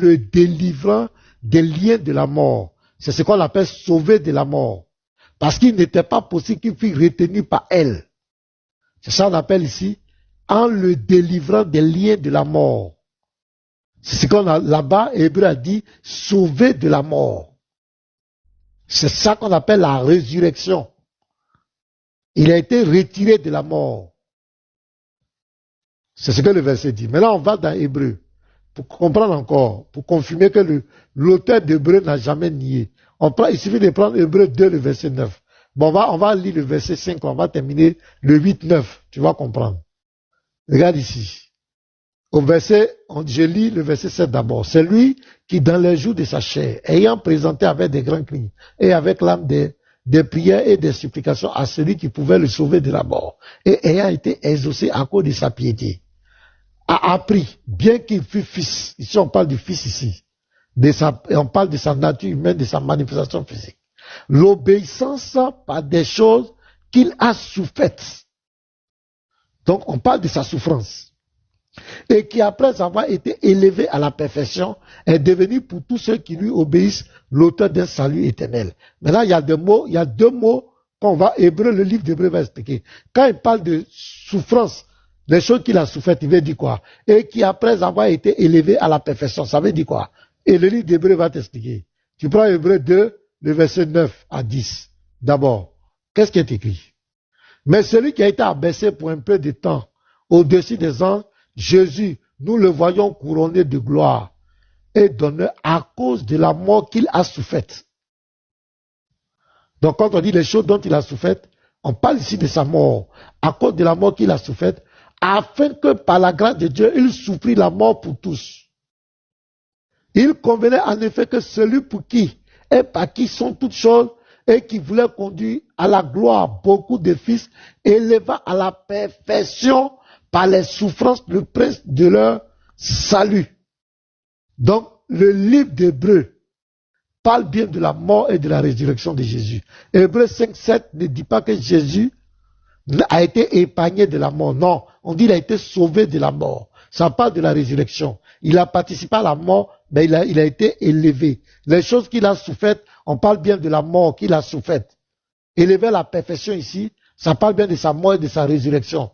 le délivrant des liens de la mort. C'est ce qu'on appelle sauver de la mort. Parce qu'il n'était pas possible qu'il fût retenu par elle. C'est ça qu'on appelle ici, en le délivrant des liens de la mort. C'est ce qu'on a là-bas, Hébreu a dit, sauver de la mort. C'est ça qu'on appelle la résurrection. Il a été retiré de la mort. C'est ce que le verset dit. Maintenant, on va dans Hébreu. Pour comprendre encore, pour confirmer que l'auteur d'Hébreu n'a jamais nié. Il suffit de prendre Hébreu 2, le verset 9. Bon, on va lire le verset 5, on va terminer le 8, 9. Tu vas comprendre. Regarde ici. Au verset, je lis le verset 7 d'abord. C'est lui qui, dans les jours de sa chair, ayant présenté avec des grands cris et avec l'âme des prières et des supplications à celui qui pouvait le sauver de la mort, et ayant été exaucé à cause de sa piété, a appris, bien qu'il fût fils, ici on parle du fils ici, et on parle de sa nature humaine, de sa manifestation physique, l'obéissance par des choses qu'il a souffaites. Donc on parle de sa souffrance. Et qui après avoir été élevé à la perfection est devenu pour tous ceux qui lui obéissent l'auteur d'un salut éternel. Maintenant il y a deux mots qu'on va, le livre d'Hébreu va expliquer. Quand il parle de souffrance, les choses qu'il a souffert, il veut dire quoi? Et qui après avoir été élevé à la perfection, ça veut dire quoi? Et le livre d'Hébreu va t'expliquer. Tu prends Hébreu 2, le verset 9 à 10. D'abord, qu'est-ce qui est écrit? Mais celui qui a été abaissé pour un peu de temps au-dessus des anges, Jésus, nous le voyons couronné de gloire et d'honneur à cause de la mort qu'il a soufferte. Donc quand on dit les choses dont il a souffert, on parle ici de sa mort, à cause de la mort qu'il a soufferte, afin que par la grâce de Dieu, il souffrit la mort pour tous. Il convenait en effet que celui pour qui et par qui sont toutes choses et qui voulait conduire à la gloire beaucoup de fils, éleva à la perfection par les souffrances le prince de leur salut. Donc, le livre d'Hébreu parle bien de la mort et de la résurrection de Jésus. Hébreu 5, 7 ne dit pas que Jésus a été épargné de la mort. Non, on dit qu'il a été sauvé de la mort. Ça parle de la résurrection. Il a participé à la mort, mais il a été élevé. Les choses qu'il a souffaites, on parle bien de la mort qu'il a soufferte. Élevé à la perfection ici, ça parle bien de sa mort et de sa résurrection.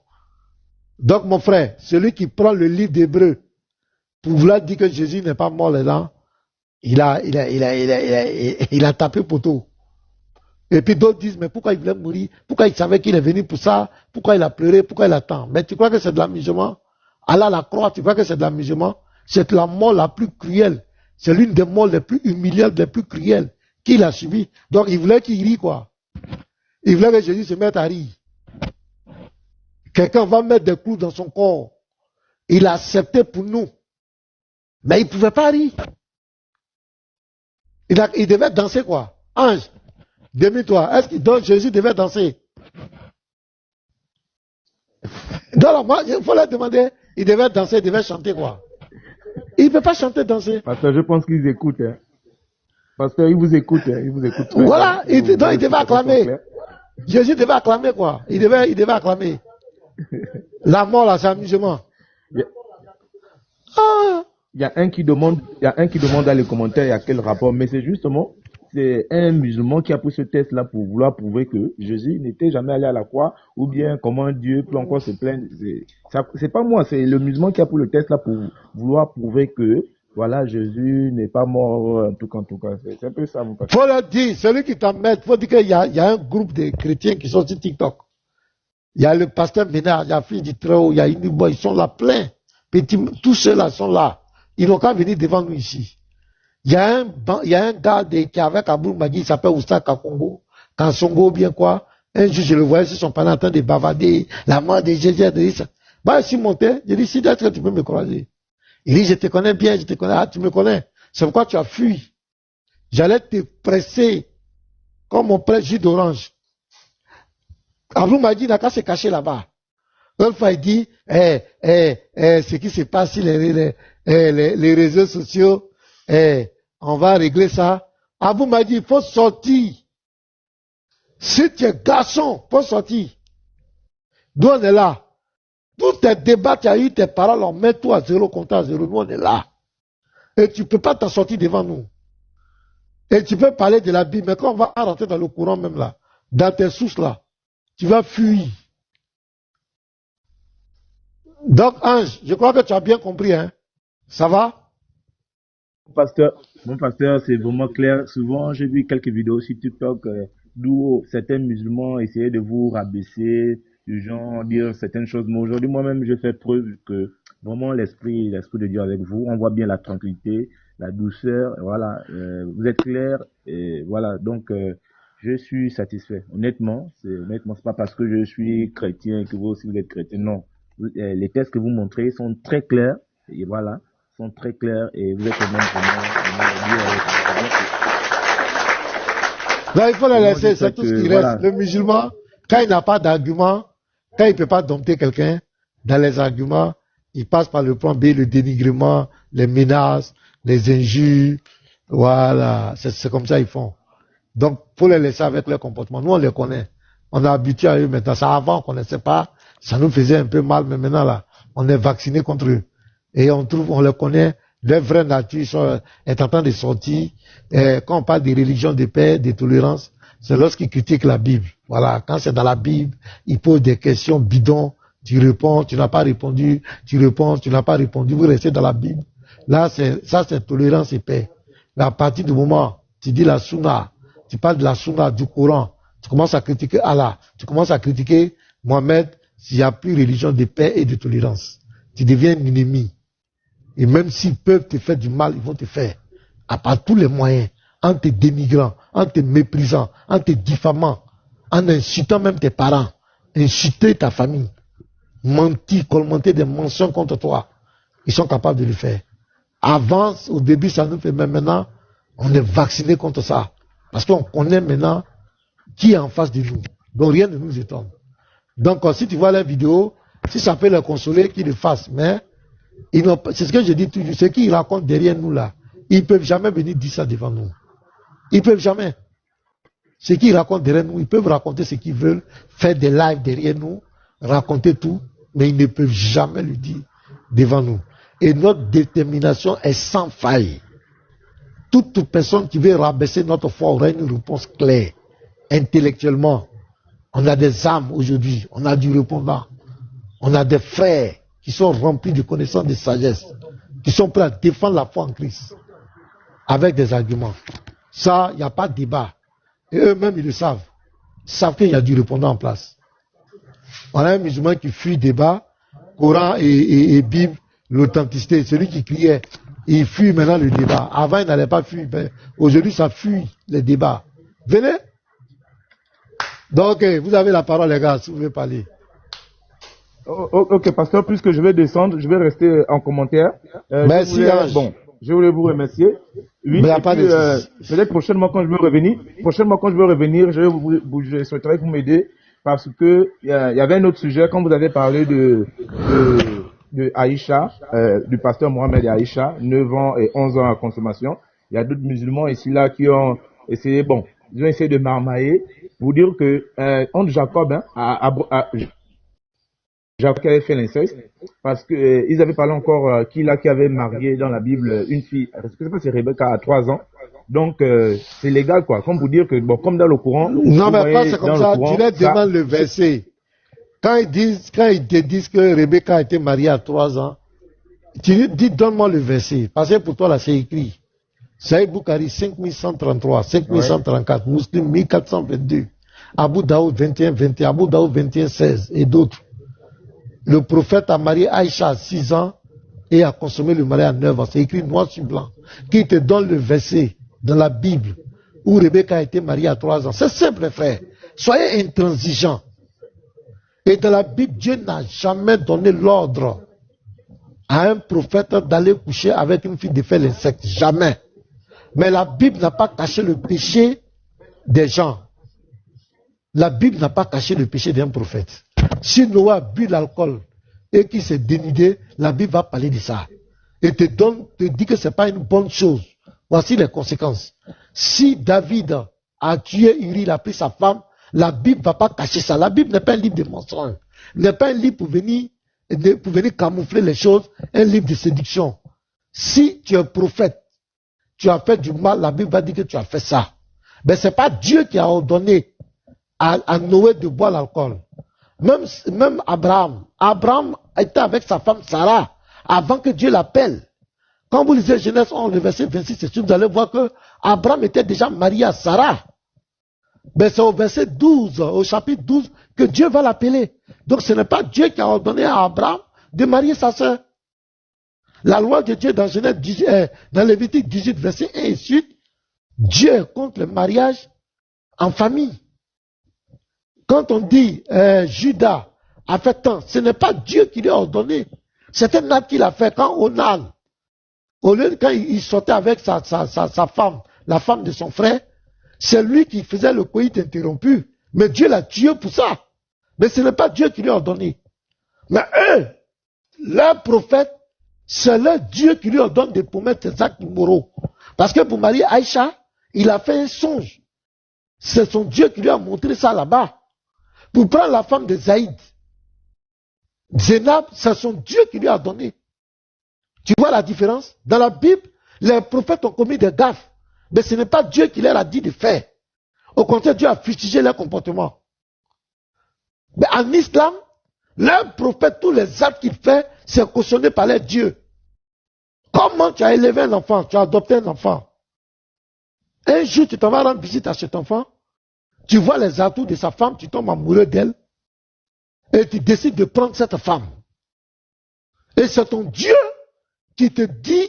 Donc, mon frère, celui qui prend le livre d'Hébreu pour vouloir dire que Jésus n'est pas mort là, il a tapé poteau. Et puis d'autres disent, mais pourquoi il voulait mourir? Pourquoi il savait qu'il est venu pour ça? Pourquoi il a pleuré? Pourquoi il attend? Mais tu crois que c'est de l'amusement? Allah la croix, tu crois que c'est de l'amusement? C'est la mort la plus cruelle. C'est l'une des morts les plus humiliantes, les plus cruelles qu'il a subies. Donc il voulait qu'il rie quoi? Il voulait que Jésus se mette à rire. Quelqu'un va mettre des clous dans son corps. Il a accepté pour nous. Mais il ne pouvait pas rire. Il devait danser quoi? Ange, demi-toi. Est-ce que donc Jésus devait danser? Donc, moi, il faut leur demander, il devait danser, il devait chanter quoi? Il ne peut pas chanter, danser. Pasteur, je pense qu'ils écoutent. Hein. Pasteur, ils vous écoutent. Hein. Ils vous écoutent. Voilà, il devait acclamer. Jésus devait acclamer quoi? Il devait acclamer. La mort là, c'est amusement. Il y a un qui demande dans les commentaires, il y a quel rapport, mais c'est justement, c'est un musulman qui a pris ce test-là pour vouloir prouver que Jésus n'était jamais allé à la croix, ou bien comment Dieu peut encore se plaindre. C'est pas moi, c'est le musulman qui a pris le test-là pour vouloir prouver que, voilà, Jésus n'est pas mort, en tout cas. C'est un peu ça, vous pensez. Faut le dire, celui qui t'emmène, faut dire qu'il y a un groupe de chrétiens qui sont sur TikTok. Il y a le pasteur Ménard, il y a Fille du Très-Haut, il y a Inubo, ils sont là pleins. Tous ceux-là sont là. Ils n'ont qu'à venir devant nous ici. Il y a un gars qui est avec Aboul Magui, il s'appelle Oustad Kakongo, Kansongo, bien quoi. Un jour, je le voyais sur son panneau en train de bavarder, la mort de Jésus, de ça. Bah, je suis monté, j'ai dit, si est-ce que tu peux me croiser? Il dit, je te connais bien, je te connais. Ah, tu me connais. C'est pourquoi tu as fui. J'allais te presser comme mon presse jus d'orange. Aboul Magui n'a qu'à se cacher là-bas. Une fois, il dit, ce qui se passe sur les réseaux sociaux, on va régler ça. Abou m'a dit, il faut sortir. Si tu es garçon, il faut sortir. Nous, on est là. Tous tes débats, tu as eu tes paroles, on met tout à zéro, compte à zéro. Nous, on est là. Et tu ne peux pas t'en sortir devant nous. Et tu peux parler de la Bible, mais quand on va rentrer dans le courant même là, dans tes sources là, tu vas fuir. Donc, Ange, je crois que tu as bien compris, hein. Ça va? Mon pasteur, c'est vraiment clair. Souvent, j'ai vu quelques vidéos sur TikTok d'où certains musulmans essayaient de vous rabaisser, du genre dire certaines choses. Mais aujourd'hui, moi-même, je fais preuve que vraiment l'esprit de Dieu avec vous. On voit bien la tranquillité, la douceur. Voilà, vous êtes clair. Et voilà, donc je suis satisfait. Honnêtement, c'est pas parce que je suis chrétien que vous aussi vous êtes chrétien. Non, les textes que vous montrez sont très clairs. Et voilà, sont très clairs et vous êtes vraiment lié Là, il faut le vraiment, laisser, c'est tout ce qui reste. voilà. Le musulman, quand il n'a pas d'argument, quand il ne peut pas dompter quelqu'un dans les arguments, il passe par le plan B, le dénigrement, les menaces, les injures. Voilà, c'est comme ça ils font. Donc, faut les laisser avec leur comportement. Nous, on les connaît. On est habitué à eux maintenant. Ça, avant, on ne connaissait pas. Ça nous faisait un peu mal, mais maintenant, là, on est vacciné contre eux. Et on les connaît. Leur vraie nature est en train de sortir. Et quand on parle de religion, de paix, de tolérance, c'est lorsqu'ils critiquent la Bible. Voilà. Quand c'est dans la Bible, ils posent des questions bidons. Tu réponds, tu n'as pas répondu. Tu réponds, tu n'as pas répondu. Vous restez dans la Bible. Là, c'est tolérance et paix. Mais à partir du moment, tu dis la sunna, tu parles de la sunna, du Coran, tu commences à critiquer Allah, tu commences à critiquer Mohamed, s'il n'y a plus religion de paix et de tolérance. Tu deviens un ennemi. Et même s'ils peuvent te faire du mal, ils vont te faire. À part tous les moyens, en te dénigrant, en te méprisant, en te diffamant, en insultant même tes parents, insulter ta famille, mentir, commenter des mentions contre toi. Ils sont capables de le faire. Avant, au début, ça nous fait, mais maintenant, on est vacciné contre ça. Parce qu'on connaît maintenant qui est en face de nous. Donc rien ne nous étonne. Donc si tu vois la vidéo, si ça peut les consoler, qu'ils le fassent. Mais c'est ce que je dis toujours, ce qu'ils racontent derrière nous là, ils ne peuvent jamais venir dire ça devant nous. Ils ne peuvent jamais. Ce qu'ils racontent derrière nous, ils peuvent raconter ce qu'ils veulent, faire des lives derrière nous, raconter tout, mais ils ne peuvent jamais le dire devant nous. Et notre détermination est sans faille. Toute personne qui veut rabaisser notre foi aura une réponse claire, intellectuellement. On a des âmes aujourd'hui, on a du répondant. On a des frères qui sont remplis de connaissances de sagesse, qui sont prêts à défendre la foi en Christ avec des arguments. Ça, il n'y a pas de débat. Et eux-mêmes, ils le savent. Ils savent qu'il y a du répondant en place. On a un musulman qui fuit le débat, Coran et Bible, l'authenticité. Celui qui criait, il fuit maintenant le débat. Avant, il n'allait pas fuir. Aujourd'hui, ça fuit les débats. Venez. Donc, vous avez la parole, les gars, si vous voulez parler. Ok, pasteur, puisque je vais descendre, je vais rester en commentaire. Merci, bon, je voulais vous remercier. Oui, mais peut-être prochainement quand je veux revenir, je souhaiterais que vous m'aidiez parce que il y avait un autre sujet quand vous avez parlé de Aïcha, du pasteur Mohamed et Aïcha, 9 ans et 11 ans à consommation. Il y a d'autres musulmans ici là qui ont essayé, ils ont essayé de marmailler, vous dire que entre Jacob, Jacob qui avait fait l'inceste, parce que ils avaient parlé encore qui avait marié dans la Bible une fille, je sais pas si c'est Rebecca à 3 ans. Donc c'est légal quoi, comme vous dire que comme dans le Courant. Non mais pas c'est comme ça, tu leur demandes le verset. Quand ils te disent que Rebecca a été mariée à 3 ans, tu dis donne-moi le verset, parce que pour toi là c'est écrit. Saïd Bukhari 5133, 5134, Muslim 1422, Abu Daoud 21-21, Abu Daoud 21-16 et d'autres. Le prophète a marié Aïcha à 6 ans et a consommé le mariage à 9 ans. C'est écrit noir sur blanc. Qui te donne le verset dans la Bible où Rebecca a été mariée à 3 ans. C'est simple, frère. Soyez intransigeants. Et dans la Bible, Dieu n'a jamais donné l'ordre à un prophète d'aller coucher avec une fille de faire l'insecte. Jamais. Mais la Bible n'a pas caché le péché des gens. La Bible n'a pas caché le péché d'un prophète. Si Noé a bu l'alcool et qu'il s'est dénudé, la Bible va parler de ça. Et te dit que ce n'est pas une bonne chose. Voici les conséquences. Si David a tué Uri, il a pris sa femme, la Bible ne va pas cacher ça. La Bible n'est pas un livre de mensonges. Ce n'est pas un livre pour venir camoufler les choses, un livre de séduction. si tu es prophète, tu as fait du mal, la Bible va dire que tu as fait ça. Mais ce n'est pas Dieu qui a ordonné à Noé de boire l'alcool. Même Abraham était avec sa femme Sarah avant que Dieu l'appelle. Quand vous lisez Genèse 11, le verset 26, vous allez voir que Abraham était déjà marié à Sarah. Mais c'est au verset 12, au chapitre 12, que Dieu va l'appeler. Donc ce n'est pas Dieu qui a ordonné à Abraham de marier sa sœur. La loi de Dieu dans Genèse 18, dans Lévitique 18, verset 1 et suite, Dieu est contre le mariage en famille. Quand on dit Judas a fait tant, ce n'est pas Dieu qui lui a ordonné. C'est un acte qu'il a fait quand Onan, au lieu de quand il sortait avec sa femme, la femme de son frère, c'est lui qui faisait le coït interrompu. Mais Dieu l'a tué pour ça. Mais ce n'est pas Dieu qui lui a ordonné. Mais eux, leurs prophètes, c'est leur Dieu qui lui ordonne de commettre des actes immoraux. Parce que pour marier Aïcha, il a fait un songe. C'est son Dieu qui lui a montré ça là-bas. Pour prendre la femme de Zaïd, Zénab, c'est son Dieu qui lui a donné. Tu vois la différence? Dans la Bible, les prophètes ont commis des gaffes. Mais ce n'est pas Dieu qui leur a dit de faire. Au contraire, Dieu a fustigé leur comportement. Mais en islam, leur prophète, tous les actes qu'il fait, c'est cautionné par leur Dieu. Comment tu as élevé un enfant, tu as adopté un enfant? Un jour, tu t'en vas rendre visite à cet enfant, tu vois les atouts de sa femme, tu tombes amoureux d'elle, et tu décides de prendre cette femme. Et c'est ton Dieu qui te dit,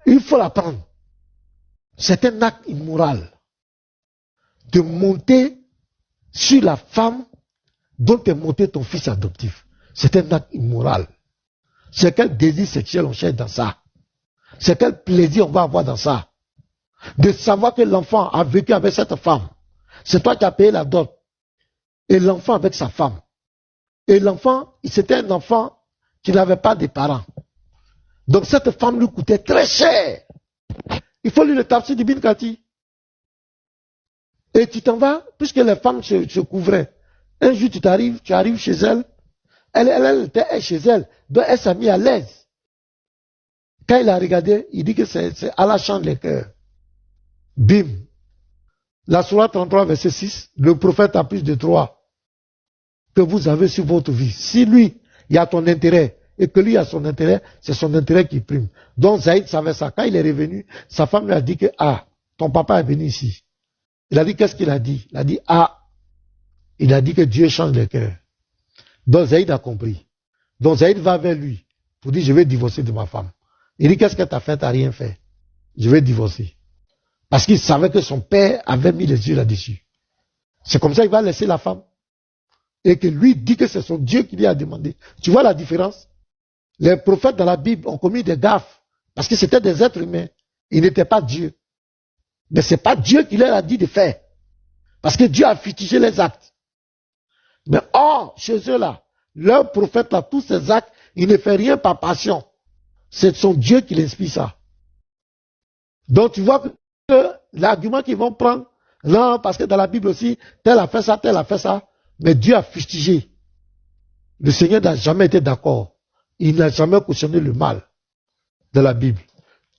il faut la prendre. C'est un acte immoral de monter sur la femme dont est monté ton fils adoptif. C'est un acte immoral. C'est quel désir sexuel on cherche dans ça? C'est quel plaisir on va avoir dans ça? De savoir que l'enfant a vécu avec cette femme. C'est toi qui as payé la dot. Et l'enfant avec sa femme. Et l'enfant, c'était un enfant qui n'avait pas de parents. Donc cette femme lui coûtait très cher. Il faut lire le tafsir d'Ibn Kathir. Et tu t'en vas, puisque les femmes se couvraient. Un jour, tu arrives chez elle. Elle était chez elle. Donc elle s'est mise à l'aise. Quand il a regardé, il dit que c'est Allah chante les cœurs. Bim. La Sourate 33, verset 6, le prophète a plus de droits que vous avez sur votre vie. Si lui, il y a ton intérêt, et que lui a son intérêt, c'est son intérêt qui prime. Donc Zaïd savait ça. Quand il est revenu, sa femme lui a dit que, ton papa est venu ici. Il a dit, qu'est-ce qu'il a dit? Il a dit, il a dit que Dieu change les cœurs. Donc Zaïd a compris. Donc Zaïd va vers lui pour dire, je vais divorcer de ma femme. Il dit, qu'est-ce que tu as fait? Tu n'as rien fait. Je vais divorcer. Parce qu'il savait que son père avait mis les yeux là-dessus. C'est comme ça qu'il va laisser la femme. Et que lui dit que c'est son Dieu qui lui a demandé. Tu vois la différence? Les prophètes dans la Bible ont commis des gaffes. Parce que c'était des êtres humains. Ils n'étaient pas Dieu. Mais ce n'est pas Dieu qui leur a dit de faire. Parce que Dieu a fustigé les actes. Mais chez eux là, leurs prophètes là, tous ces actes, ils ne font rien par passion. C'est son Dieu qui l'inspire ça. Donc tu vois que l'argument qu'ils vont prendre, non, parce que dans la Bible aussi, tel a fait ça, mais Dieu a fustigé. Le Seigneur n'a jamais été d'accord. Il n'a jamais cautionné le mal de la Bible.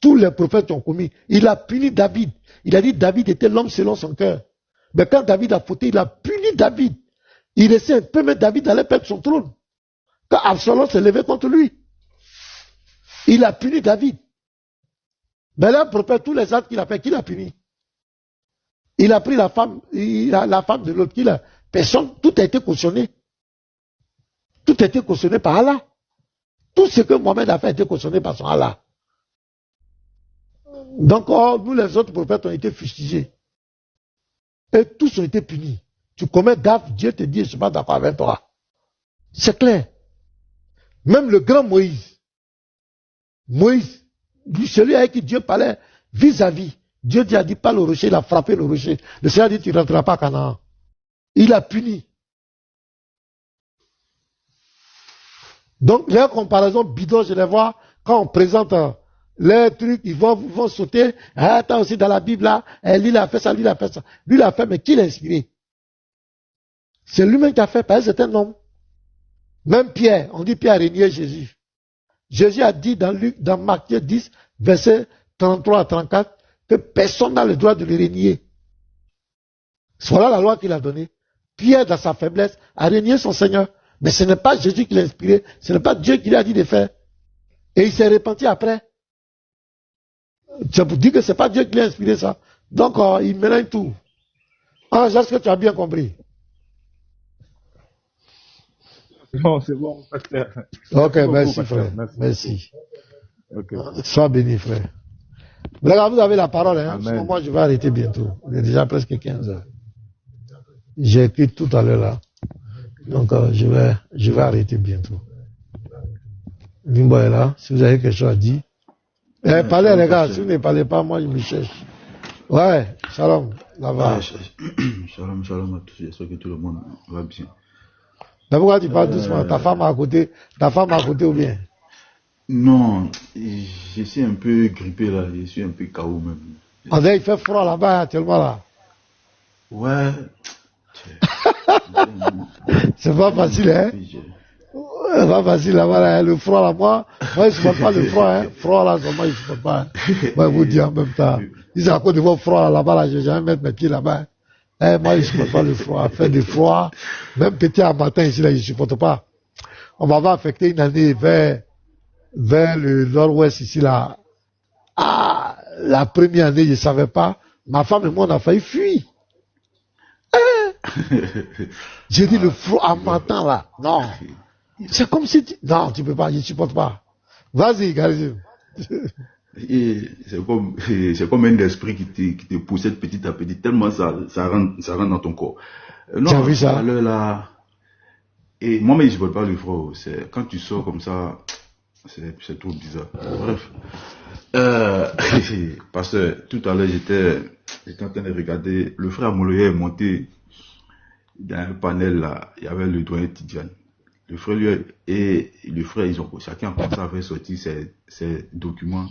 Tous les prophètes ont commis. Il a puni David. Il a dit David était l'homme selon son cœur. Mais quand David a fauté, il a puni David. Il essaie un peu, mais David allait perdre son trône. Quand Absalom s'est levé contre lui, il a puni David. Mais là, prophète, tous les actes qu'il a fait, qui l'a puni? Il a pris la femme, la femme de l'autre, personne, tout a été cautionné. Tout a été cautionné par Allah. Tout ce que Mohamed a fait a été cautionné par son Allah. Donc, nous les autres prophètes ont été fustigés. Et tous ont été punis. Tu commets gaffe, Dieu te dit, je ne suis pas d'accord avec toi. C'est clair. Même le grand Moïse, celui avec qui Dieu parlait vis-à-vis, Dieu a dit, pas le rocher, il a frappé le rocher. Le Seigneur a dit, tu ne rentreras pas à Canaan. Il a puni. Donc, les comparaisons bidons, je les vois, quand on présente les trucs, ils vont sauter. Attends aussi dans la Bible là, lui il a fait ça, lui il a fait ça. Lui il a fait, mais qui l'a inspiré? C'est lui-même qui a fait, parce que c'est un homme. Même Pierre, on dit Pierre a régné Jésus. Jésus a dit dans Matthieu 10, verset 33 à 34, que personne n'a le droit de le renier. Voilà la loi qu'il a donnée. Pierre, dans sa faiblesse, a renié son Seigneur. Mais ce n'est pas Jésus qui l'a inspiré, ce n'est pas Dieu qui lui a dit de faire. Et il s'est repenti après. C'est pour dire que ce n'est pas Dieu qui l'a inspiré ça. Donc, il mélange tout. Est-ce que tu as bien compris? Non, c'est bon, pasteur. Ok, merci, pasteur. frère. Merci. Okay. Sois béni, frère. Mais là, vous avez la parole. Hein? Amen. Moi, je vais arrêter bientôt. Il est déjà presque 15 heures. J'ai écrit tout à l'heure là. Donc, je vais arrêter bientôt. Limbo est là. Si vous avez quelque chose à dire. Parlez, les gars. Si vous ne parlez pas, moi, je me cherche. Ouais, shalom. Là-bas. Shalom, shalom à tous. J'espère que tout le monde va bien. Mais pourquoi tu parles doucement? Ta femme à côté ou bien? Non, je suis un peu grippé là. Je suis un peu KO même. Il fait froid là-bas actuellement là. Ouais. C'est pas facile, hein? C'est pas facile là-bas, là, le froid là. Moi, je ne supporte pas le froid, hein. Froid là, moi, je ne supporte pas. Hein. Moi, je vous dis en même temps. Si c'est à cause de votre froid là-bas, là, je ne vais jamais mettre mes pieds là-bas. Hein. Moi, je ne supporte pas le froid. Faire du froid, même petit à matin ici, là, je ne supporte pas. On m'avait affecté une année vers le nord-ouest ici, là. Ah, la première année, je ne savais pas. Ma femme et moi, on a failli fuir. J'ai dit le froid à matin, là. Non. C'est comme si non, tu peux pas, je ne supporte pas. Vas-y, Garizim. C'est comme un esprit qui te possède petit à petit, tellement ça rentre dans ton corps. Tu as vu ça? À l'heure là, et moi-même je ne supporte pas le froid. Quand tu sors comme ça, c'est trop bizarre. Bref. Parce que tout à l'heure j'étais en train de regarder, le frère Moloye est monté dans un panel là, il y avait le doyen Tidjane. Le frère chacun a commencé à faire sortir ses documents.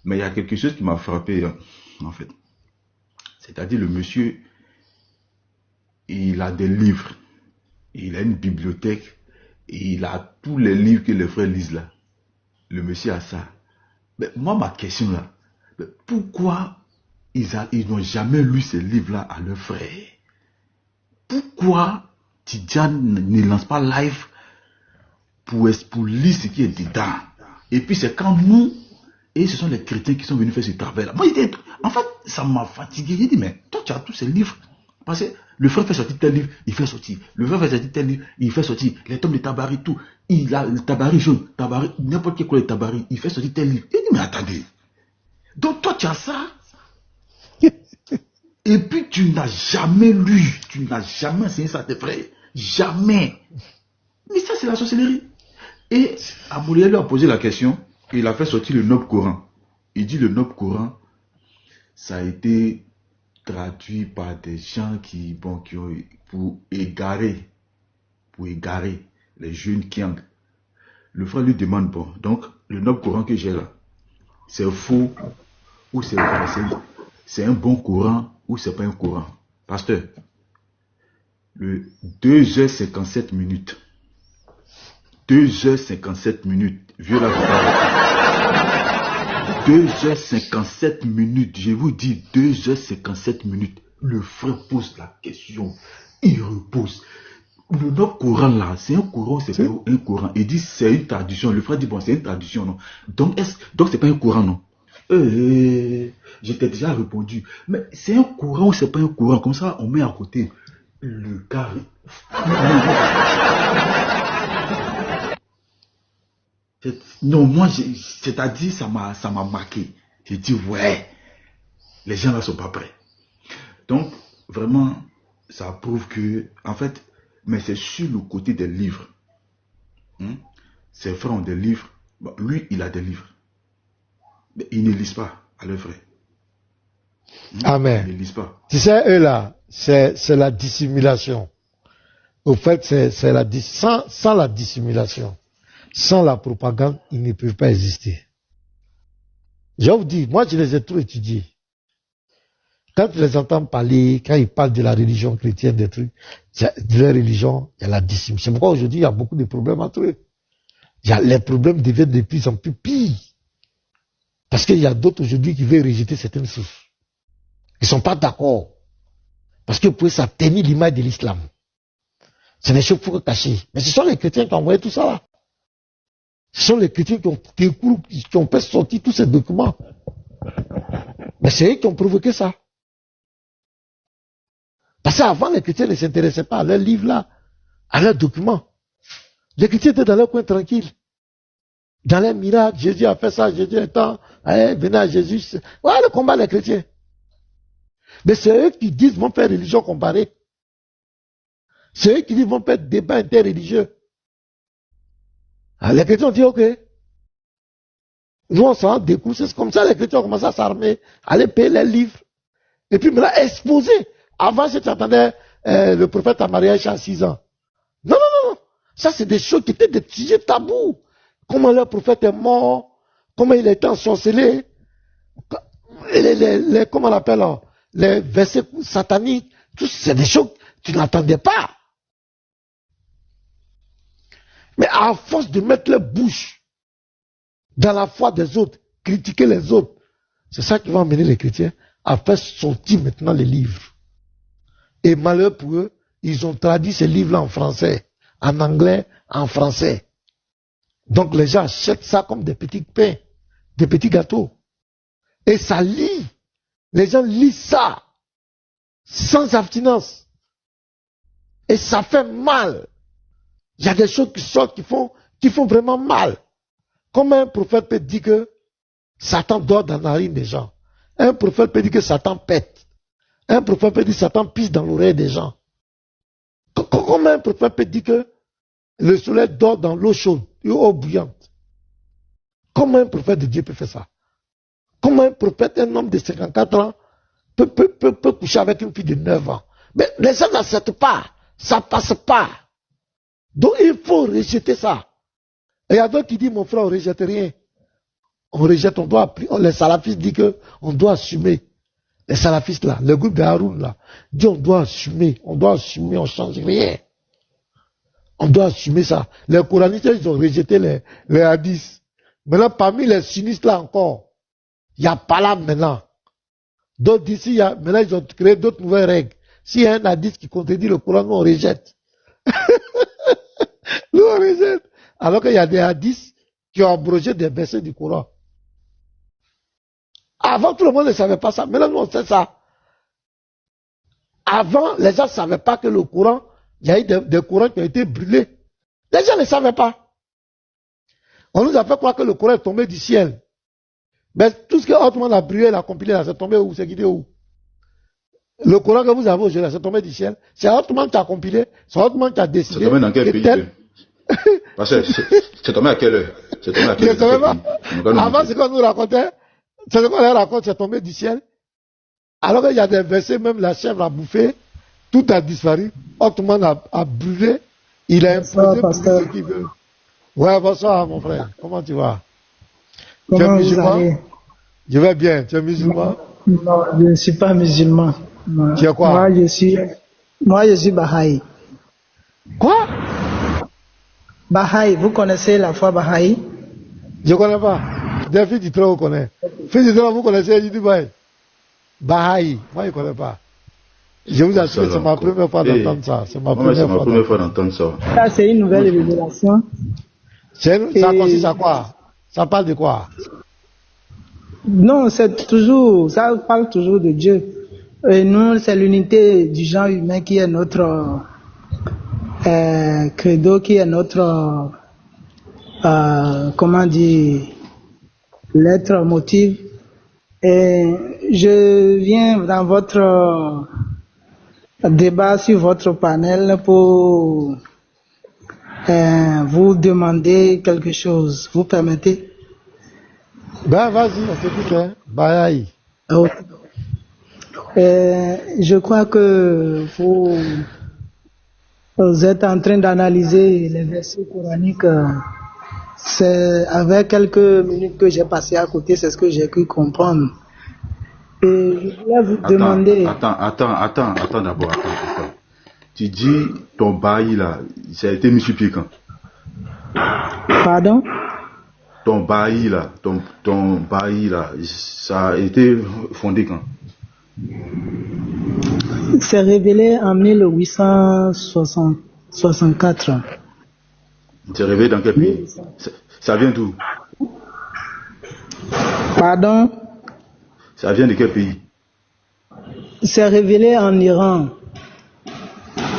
Mais il y a quelque chose qui m'a frappé, en fait. C'est-à-dire le monsieur, il a des livres, il a une bibliothèque, et il a tous les livres que les frères lisent là. Le monsieur a ça. Mais moi, ma question là, pourquoi ils n'ont jamais lu ces livres-là à leurs frères? Pourquoi Tidjane ne lance pas live pour lire ce qui est dedans? Et puis c'est quand nous, et ce sont les chrétiens qui sont venus faire ce travail-là. Moi, en fait, ça m'a fatigué. J'ai dit, mais toi, tu as tous ces livres. Parce que le frère fait sortir tel livre, il fait sortir. Le frère fait sortir tel livre, il fait sortir. Les tomes de Tabari, tout. Il a le Tabari jaune, Tabari, n'importe quel couleur de Tabari, il fait sortir tel livre. J'ai dit, mais attendez. Donc toi, tu as ça. Et puis, tu n'as jamais lu. Tu n'as jamais enseigné ça à tes frères. Jamais. Mais ça, c'est la sorcellerie. Et Amouriel lui a posé la question. Il a fait sortir le Noble Coran. Il dit le Noble Coran, ça a été traduit par des gens qui ont pour égarer les jeunes qui ont. Le frère lui demande, bon, donc le Noble Coran que j'ai là, c'est faux ou c'est un bon Coran ou c'est pas un Coran? Pasteur, le 2h57 minutes. 2h57 minutes. Vieux la 2h57 minutes. Je vous dis 2h57 minutes. Le frère pose la question. Il repose. Le Noble Coran là, c'est un Coran, c'est pas un Coran. Il dit c'est une traduction. Le frère dit bon, c'est une traduction, non. Donc c'est pas un Coran, non. J'étais déjà répondu. Mais c'est un Coran ou c'est pas un Coran? Comme ça, on met à côté le carré. Non, moi, c'est-à-dire, ça m'a marqué. J'ai dit, ouais, les gens là sont pas prêts. Donc, vraiment, ça prouve que, en fait, mais c'est sur le côté des livres. Ses frères ont des livres. Bon, lui, il a des livres. Mais ils ne lisent pas à leurs frères. Amen. Ils ne lisent pas. Tu sais, eux là, c'est la dissimulation. Au fait, c'est sans la dissimulation. Sans la propagande, ils ne peuvent pas exister. Je vous dis, moi je les ai tous étudiés. Quand tu les entends parler, quand ils parlent de la religion chrétienne, des trucs, de leur religion, il y a la dissimulation. C'est pourquoi aujourd'hui il y a beaucoup de problèmes entre eux. les problèmes deviennent de plus en plus pires. Parce qu'il y a d'autres aujourd'hui qui veulent rejeter certaines sources. Ils ne sont pas d'accord. Parce que vous pouvez s'abstenir l'image de l'islam. C'est des choses qu'il faut cacher. Mais ce sont les chrétiens qui ont envoyé tout ça là. Ce sont les chrétiens qui ont fait sortir tous ces documents. Mais c'est eux qui ont provoqué ça. Parce qu'avant, les chrétiens ne s'intéressaient pas à leurs livres là, à leurs documents. Les chrétiens étaient dans leur coin tranquille. Dans les miracles, Jésus a fait ça, Jésus est temps, venez à Jésus. Voilà le combat des chrétiens. Mais c'est eux qui disent vont faire religion comparée. C'est eux qui disent vont faire débat interreligieux. Les chrétiens ont dit ok. Nous on s'en découvre, c'est comme ça les chrétiens ont commencé à s'armer, aller payer les livres. Et puis maintenant exposer. Avant, je t'entendais le prophète à mariage à 6 ans. Non, non, non. Ça, c'est des choses qui étaient des sujets tabous. Comment le prophète est mort, comment il a été ensorcelé, comment on appelle, les versets sataniques, tout c'est des choses que tu n'entendais pas. Mais à force de mettre leur bouche dans la foi des autres, critiquer les autres, c'est ça qui va amener les chrétiens à faire sortir maintenant les livres. Et malheur pour eux, ils ont traduit ces livres-là en français, en anglais, en français. Donc les gens achètent ça comme des petits pains, des petits gâteaux. Et ça lit. Les gens lisent ça sans abstinence. Et ça fait mal. Il y a des choses qui sortent qui font vraiment mal. Comme un prophète peut dire que Satan dort dans la narine des gens. Un prophète peut dire que Satan pète. Un prophète peut dire que Satan pisse dans l'oreille des gens. Comme un prophète peut dire que le soleil dort dans l'eau chaude, l'eau bouillante. Comment un prophète de Dieu peut faire ça? Comment un prophète, un homme de 54 ans, peut coucher avec une fille de 9 ans? Mais les gens n'acceptent pas. Ça passe pas. Donc il faut rejeter ça. Et il y a d'autres qui disent, mon frère, on ne rejette rien. On rejette, on doit appliquer. Les salafistes disent qu'on doit assumer. Les salafistes là, le groupe de Haroun là, dit on doit assumer, on ne change rien. On doit assumer ça. Les coranistes, ils ont rejeté les hadiths. Maintenant, parmi les sunnistes là encore, il y a pas là maintenant. D'autres d'ici, maintenant ils ont créé d'autres nouvelles règles. S'il y a un hadith qui contredit le Coran, nous on rejette. Nous on rejette. Alors qu'il y a des hadiths qui ont abrogé des versets du Coran. Avant, tout le monde ne savait pas ça. Maintenant, nous, on sait ça. Avant, les gens ne savaient pas que le Coran, il y a eu des Corans qui ont été brûlés. Les gens ne savaient pas. On nous a fait croire que le Coran est tombé du ciel. Mais tout ce que Ottoman a brûlé, l'a compilé, là, c'est tombé où? C'est guidé où? Le Coran que vous avez aujourd'hui, c'est tombé du ciel. C'est Ottoman qui a compilé. C'est Ottoman qui a décidé. C'est tombé dans quel pays? Parce que c'est tombé à quelle heure? C'est tombé à quelle heure? Avant, ce qu'on nous racontait, c'est ce qu'on leur raconte, c'est tombé du ciel. Alors qu'il y a des versets, même la chèvre a bouffé, tout a disparu. Ottoman a brûlé, il a imposé pour ce qu'il veut. Ouais, bonsoir mon frère, comment tu vas? Comment tu es musulman? Vous allez? Je vais bien, tu es musulman? Non, je ne suis pas musulman. Tu es quoi? Moi, je suis Baha'i. Quoi? Baha'i, vous connaissez la foi Baha'i? Je ne connais pas. Des filles du Très-Haut connaissent. Filles du Très-Haut, vous connaissez, je dis Baha'i. Moi, je ne connais pas. Je vous assure, c'est ma première fois d'entendre ça. C'est ma première fois d'entendre ça. Ça, c'est une nouvelle révélation. Ça consiste à quoi? Ça parle de quoi? Non, ça parle toujours de Dieu. Et nous, c'est l'unité du genre humain qui est notre credo, qui est notre, comment dire, lettre motive. Et je viens dans votre débat sur votre panel pour vous demander quelque chose. Vous permettez? Ben vas-y, on t'écoute, hein. Bye. Je crois que vous êtes en train d'analyser les versets coraniques. C'est avec quelques minutes que j'ai passé à côté, c'est ce que j'ai pu comprendre. Et je voulais vous demander... Attends d'abord, attends. Tu dis ton bail là, ça a été mis sur pied quand? Pardon? Ton bailli là, ça a été fondé quand? C'est révélé en 1864. C'est révélé dans quel pays? Ça vient d'où? Pardon? Ça vient de quel pays? C'est révélé en Iran.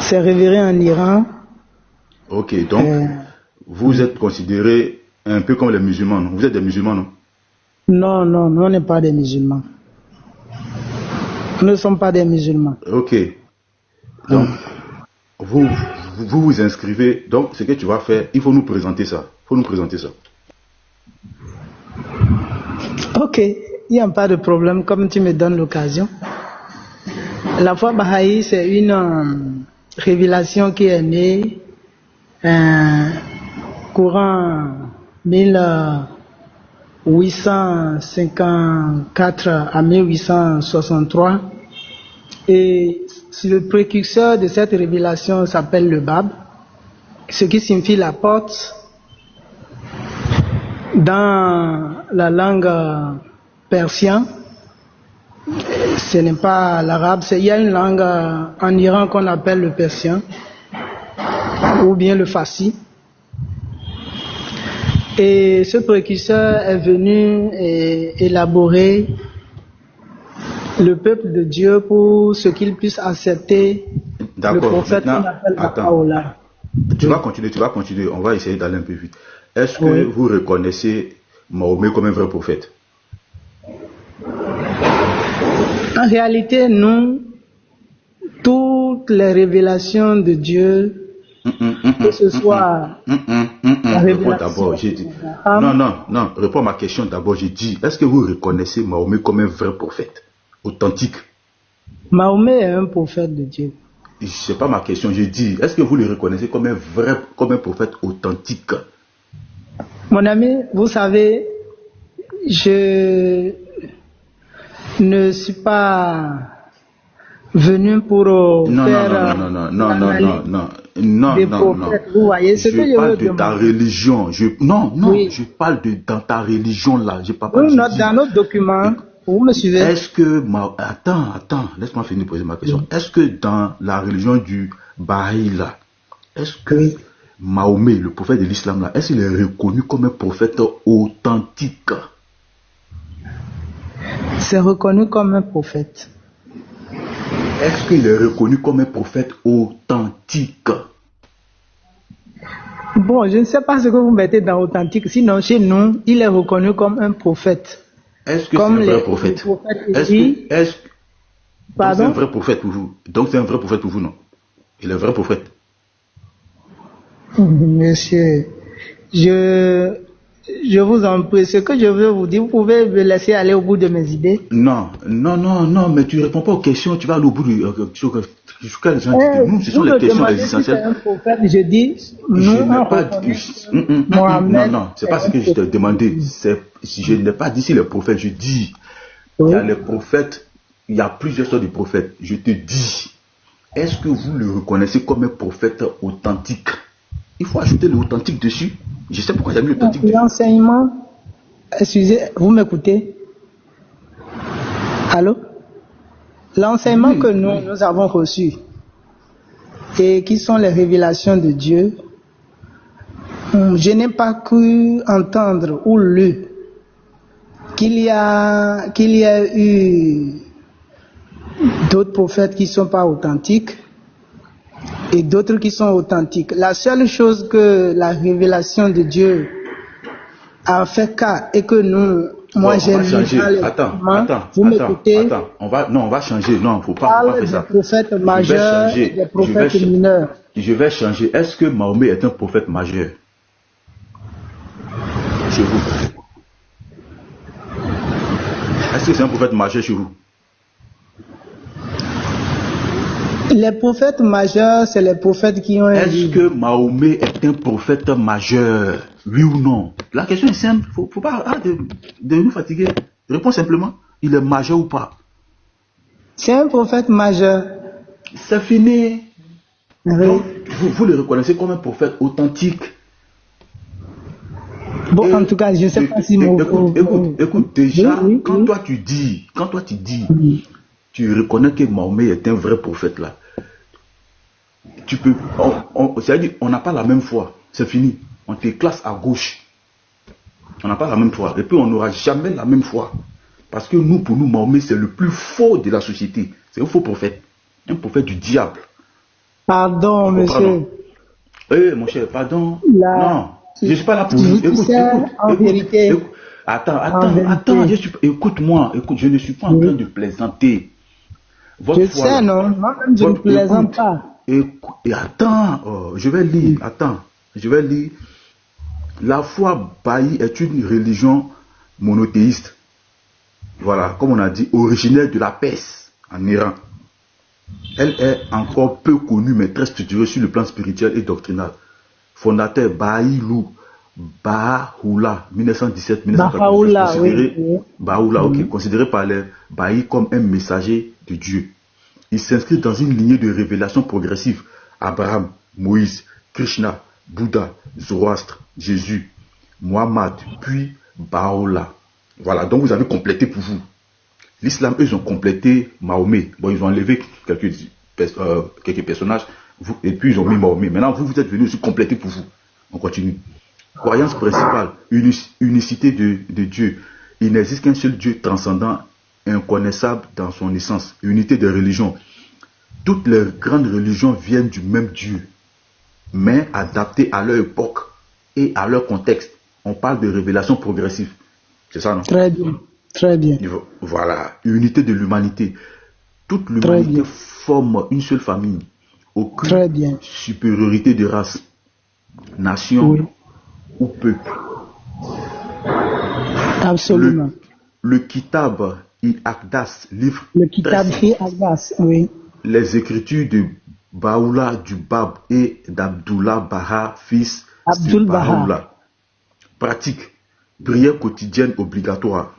C'est révélé en Iran. Ok, donc vous êtes considérés un peu comme les musulmans, non? Vous êtes des musulmans, non? Non, non, nous on n'est pas des musulmans. Nous ne sommes pas des musulmans. Ok. Donc, vous vous inscrivez. Donc, ce que tu vas faire, il faut nous présenter ça. Ok, il n'y a pas de problème, comme tu me donnes l'occasion. La foi Baha'i, c'est une révélation qui est née courant 1854 à 1863. Et le précurseur de cette révélation s'appelle le Bab, ce qui signifie la porte dans la langue persienne. Ce n'est pas l'arabe, il y a une langue en Iran qu'on appelle le persien ou bien le farsi. Et ce précurseur est venu élaborer le peuple de Dieu pour ce qu'il puisse accepter le prophète qu'on appelle Baha'u'llah. Tu vas continuer, on va essayer d'aller un peu vite. Est-ce que vous reconnaissez Mahomet comme un vrai prophète? En réalité, nous, toutes les révélations de Dieu, que ce soit la révélation... Non, réponds à ma question d'abord. J'ai dit, est-ce que vous reconnaissez Mahomet comme un vrai prophète, authentique? Mahomet est un prophète de Dieu. C'est pas ma question, j'ai dit, est-ce que vous le reconnaissez comme un prophète authentique? Mon ami, vous savez, je ne suis pas venu pour faire des prophètes. Vous voyez ce que je parle veux de ta religion. Je parle de dans ta religion là. Dans notre document, vous me suivez? Est-ce que attends, laisse-moi finir de poser ma question. Est-ce que dans la religion du Baha'i là, est-ce que Mahomet, le prophète de l'islam là, est-ce qu'il est reconnu comme un prophète authentique? C'est reconnu comme un prophète. Est-ce qu'il est reconnu comme un prophète authentique? Bon, je ne sais pas ce que vous mettez dans authentique. Sinon, chez nous, il est reconnu comme un prophète. Est-ce que c'est un vrai prophète? Pardon? C'est un vrai prophète pour vous. Donc c'est un vrai prophète pour vous, non? Il est un vrai prophète. Monsieur, je vous en prie, ce que je veux vous dire, vous pouvez me laisser aller au bout de mes idées. Non, mais tu ne réponds pas aux questions, tu vas aller au bout de nous, ce sont les questions essentielles. Je dis, non, c'est pas ce que je t'ai demandé. Je n'ai pas dit si les prophètes, je dis, il y a les prophètes, il y a plusieurs sortes de prophètes. Je te dis, est-ce que vous le reconnaissez comme un prophète authentique? Il faut ajouter l'authentique dessus. Je sais pourquoi j'ai mis l'authentique dessus. L'enseignement, excusez, vous m'écoutez? Allô? L'enseignement que nous avons reçu et qui sont les révélations de Dieu, je n'ai pas cru entendre ou lu qu'il y a eu d'autres prophètes qui ne sont pas authentiques et d'autres qui sont authentiques. La seule chose que la révélation de Dieu a fait cas et que moi j'ai lu dans les documents, vous m'écoutez? On va changer. Non, faut pas faire ça. Des prophètes majeurs et des prophètes mineurs. Je vais changer. Est-ce que Mahomet est un prophète majeur chez vous? Est-ce que c'est un prophète majeur chez vous? Les prophètes majeurs, c'est les prophètes qui ont... Est-ce que Mahomet est un prophète majeur? Oui ou non? La question est simple. Faut pas de nous fatiguer. Réponds simplement. Il est majeur ou pas? C'est un prophète majeur. C'est fini. Oui. Donc, vous le reconnaissez comme un prophète authentique. Bon, en tout cas, je ne sais pas si écoute, déjà, oui, quand oui. toi tu dis, Oui. tu reconnais que Mahomet est un vrai prophète là, tu peux, c'est-à-dire, on n'a pas la même foi, c'est fini. On te classe à gauche. On n'a pas la même foi. Et puis on n'aura jamais la même foi. Parce que nous, pour nous, Mahomet, c'est le plus faux de la société. C'est un faux prophète. Un prophète du diable. Pardon, Tu comprends, non? monsieur. Eh, mon cher, pardon. Là, Non, je ne suis pas là pour... tu sais, en vérité, Écoute. en Attends. vérité, Écoute-moi. Écoute, je ne suis pas en train oui. de plaisanter. Votre Je foi sais, là. non, moi-même, je ne plaisante pas. Et attends. Je vais lire. Attends. Je vais lire. La foi Baha'i est une religion monothéiste. Voilà, comme on a dit, originaire de la Perse, en Iran. Elle est encore peu connue, mais très structurée sur le plan spirituel et doctrinal. Fondateur Baha'u'llah, Baha'u'llah, 1917-1989, Bahá'u'lláh, considéré, oui. Baha'u'llah, ok, considéré par les Baha'is comme un messager de Dieu. Il s'inscrit dans une lignée de révélation progressive. Abraham, Moïse, Krishna, Bouddha, Zoroastre, Jésus, Mohammed, puis Baha'u'llah. Voilà, donc vous avez complété pour vous. L'islam, eux, ils ont complété Mahomet. Bon, ils ont enlevé quelques personnages, et puis ils ont mis Mahomet. Maintenant, vous êtes venus aussi compléter pour vous. On continue. Croyance principale, unicité de Dieu. Il n'existe qu'un seul Dieu transcendant, inconnaissable dans son essence. Unité de religion. Toutes les grandes religions viennent du même Dieu, mais adaptées à leur époque et à leur contexte. On parle de révélation progressive. C'est ça, non? Très bien, très bien, Voilà, unité de l'humanité. Toute très l'humanité bien, forme une seule famille. Aucune très bien. supériorité de race, nation Oui, ou peuple. absolument. Le Kitab il-Aqdas, livre Le très Kitab saint, fi Abbas, oui. les écritures de Baha'u'llah du Bab et d'Abdullah Baha, fils de Abdul Baha. Baha'u'llah. Pratique, prière quotidienne obligatoire.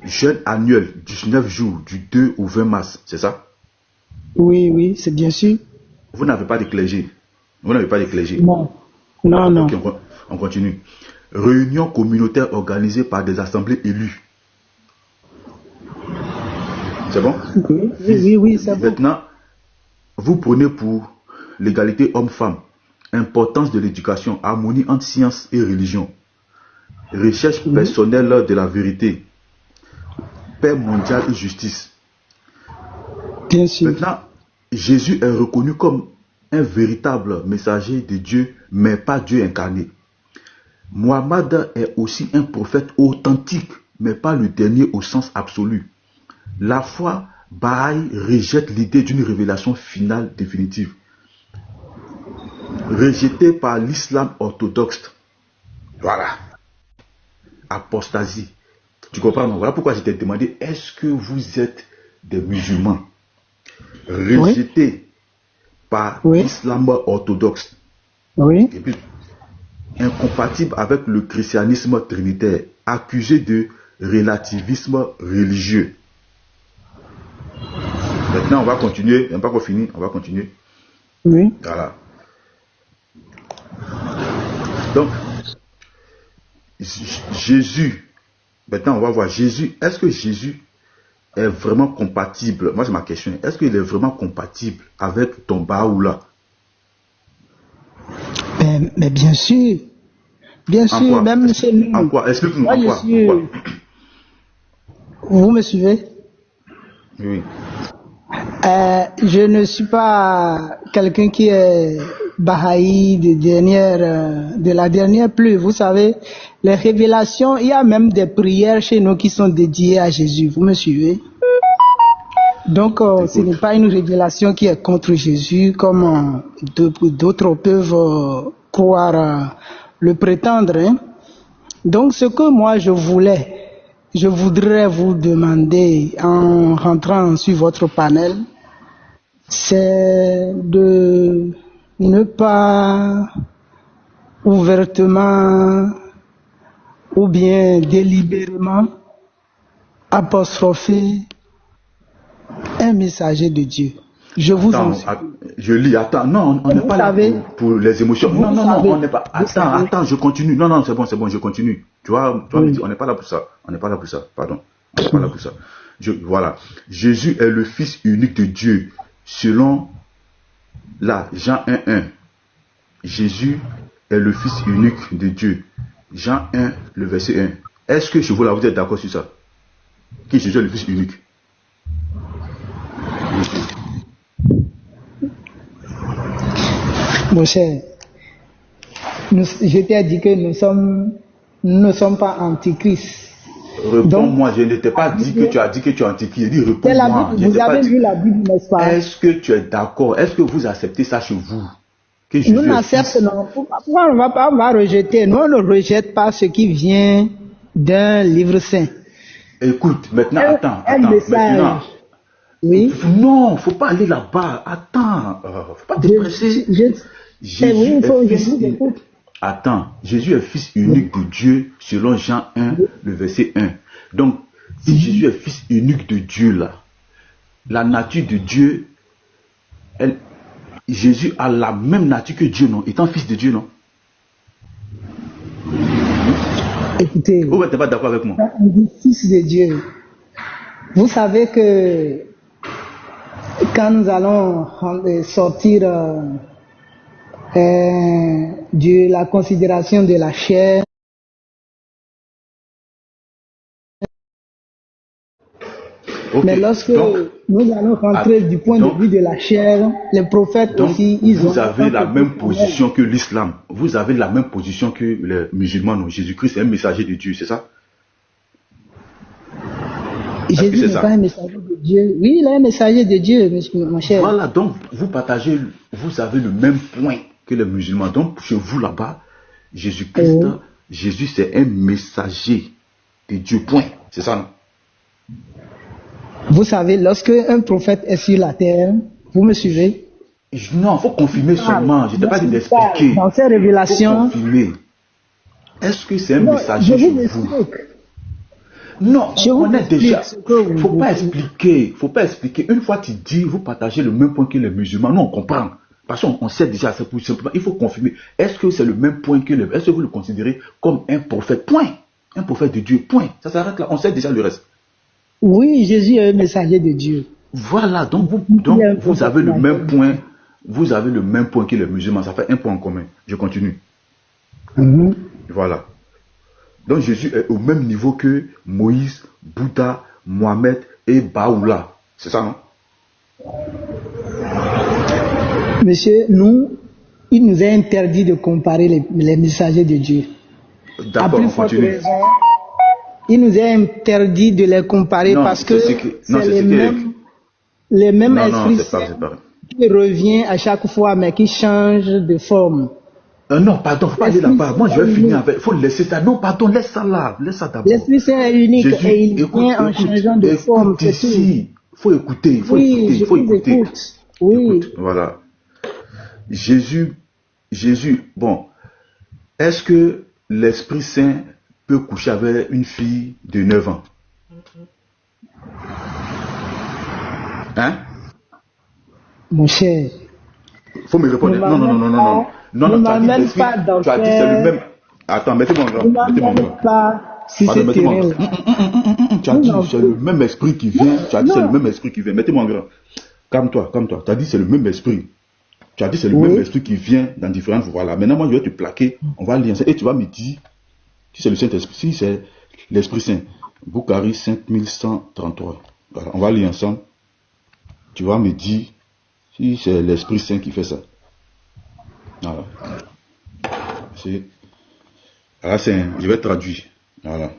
Jeûne annuel, 19 jours, du 2 au 20 mars, c'est ça? Oui, oui, c'est bien sûr. Vous n'avez pas de clergé. Vous n'avez pas de clergé. Non, non, non. Ok, on continue. Réunion communautaire organisée par des assemblées élues. C'est bon? Oui, oui, oui, c'est bon. Maintenant, vous prenez pour l'égalité homme-femme, importance de l'éducation, harmonie entre science et religion, recherche personnelle de la vérité, paix mondiale et justice. Bien sûr. Maintenant, Jésus est reconnu comme un véritable messager de Dieu, mais pas Dieu incarné. Mohammed est aussi un prophète authentique, mais pas le dernier au sens absolu. La foi Baha'i rejette l'idée d'une révélation finale définitive, rejetée par l'islam orthodoxe. Voilà. Apostasie. Tu comprends, non? Voilà pourquoi je t'ai demandé, est-ce que vous êtes des musulmans? Oui, Rejetés par oui, l'islam orthodoxe, oui. et puis incompatible avec le christianisme trinitaire, accusé de relativisme religieux. Maintenant, on va continuer. Il n'y a pas encore fini. On va continuer. Oui. Voilà. Donc, Jésus. Maintenant, on va voir Jésus. Est-ce que Jésus est vraiment compatible? Moi, c'est ma question. Est-ce qu'il est vraiment compatible avec ton Baha'u'llah? Mais bien sûr. Bien En sûr, quoi? même chez nous. En quoi? Explique-nous. Moi, En je quoi? suis. En quoi? Vous me suivez? Oui. Je ne suis pas quelqu'un qui est Baha'i de la dernière pluie. Vous savez, les révélations, il y a même des prières chez nous qui sont dédiées à Jésus. Vous me suivez? Donc, ce n'est pas une révélation qui est contre Jésus comme d'autres peuvent croire le prétendre. Hein. Donc, ce que moi je voudrais vous demander en rentrant sur votre panel, c'est de ne pas ouvertement ou bien délibérément apostropher un messager de Dieu. Je vous en Attends, supplie. je lis, attends, non, on n'est Vous pas là savez, pour les émotions. vous Non, non, savez, non, on n'est pas. vous savez. Attends, je continue. Non, non, c'est bon, je continue. Tu vois, Oui. on n'est pas là pour ça. On n'est pas là pour ça, pardon. On n'est pas là pour ça. Voilà. Jésus est le Fils unique de Dieu, selon là, Jean 1:1. Jésus est le Fils unique de Dieu. Jean 1, le verset 1. Est-ce que chez vous là, vous êtes d'accord sur ça? Que Jésus est le Fils unique? Mon cher, je t'ai dit que nous ne sommes pas antichrist. Réponds-moi, je ne t'ai pas dit que tu as dit que tu es antichrist. J'ai dit C'est la réponds-moi. Bible, vous avez lu la Bible, n'est-ce pas? Est-ce que tu es d'accord? Est-ce que vous acceptez ça chez vous? Que Jésus Nous est n'acceptons, fils? non. Pourquoi on va rejeter? Nous, on ne rejette pas ce qui vient d'un livre saint. Écoute, maintenant, attends. Un Maintenant, message. Oui. non, faut pas aller là-bas. Attends, faut pas te presser. Jésus est fils unique. Attends, Jésus est fils unique de Dieu selon Jean 1, le verset 1. Donc, si Jésus est fils unique de Dieu là, la nature de Dieu, Jésus a la même nature que Dieu, non? Étant fils de Dieu, non? Écoutez, Vous n'êtes pas d'accord avec moi? on dit fils de Dieu. Vous savez que quand nous allons sortir de la considération de la chair, Ok. mais lorsque Donc, nous allons rentrer du point de vue de la chair, les prophètes donc, aussi, ils ont... vous avez la même position que l'islam. Vous avez la même position que les musulmans. Non? Jésus-Christ est un messager de Dieu, c'est ça? Jésus n'est pas un messager de Dieu. Oui, il est un messager de Dieu, mon cher. Voilà, donc vous partagez, vous avez le même point que les musulmans. Donc chez vous là-bas, Jésus-Christ, Jésus c'est un messager de Dieu, point. C'est ça, non? Vous savez, lorsque un prophète est sur la terre, vous me suivez? Non, il faut confirmer seulement. Je ne t'ai pas dit d'expliquer. Dans ces révélations... Il faut confirmer. Est-ce que c'est un messager chez vous? Non, on connaît déjà. Faut pas expliquer. Faut pas expliquer. Une fois tu dis, vous partagez le même point que les musulmans. Nous, on comprend. Parce qu'on sait déjà, c'est pour simplement. Il faut confirmer. Est-ce que c'est le même point que les. Est-ce que vous le considérez comme un prophète? Point. Un prophète de Dieu. Point. Ça s'arrête là. On sait déjà le reste. Oui, Jésus est un messager de Dieu. Voilà. Donc vous avez le même point. Vous avez le même point que les musulmans. Ça fait un point en commun. Je continue. Voilà. Donc Jésus est au même niveau que Moïse, Bouddha, Mohamed et Baoula. C'est ça, non? Monsieur, il nous est interdit de comparer les messagers de Dieu. D'accord, on continue. Raison, il nous est interdit de les comparer parce que c'est les mêmes esprits qui reviennent à chaque fois mais qui changent de forme. Non, pardon, faut pas aller là-bas. Moi, je vais finir avec. Faut laisser ça. Non, pardon, laisse ça là. Laisse ça d'abord. L'Esprit Saint est unique et il vient en changeant de forme. Ici, faut écouter. Faut écouter. Oui. Écoute, voilà. Jésus, bon, est-ce que l'Esprit Saint peut coucher avec une fille de 9 ans? Hein? Mon cher. Faut me répondre. Non. Non, tu as dit c'est le même. Attends, mettez-moi en grand. Mettez-moi en grand. Si c'est terrible. Tu as dit c'est le même esprit qui vient. Tu as dit c'est le même esprit qui vient. Mettez-moi en grand. Calme-toi. Tu as dit c'est le même esprit. Tu as dit c'est le même esprit qui vient dans différentes voies. Voilà. Maintenant, moi, je vais te plaquer. On va lire ça. Et tu vas me dire si c'est le Saint-Esprit, si c'est l'Esprit Saint. Bukhari 5133. Voilà. On va lire ensemble. Tu vas me dire si c'est l'Esprit Saint qui fait ça. Voilà. Je vais traduire. Voilà.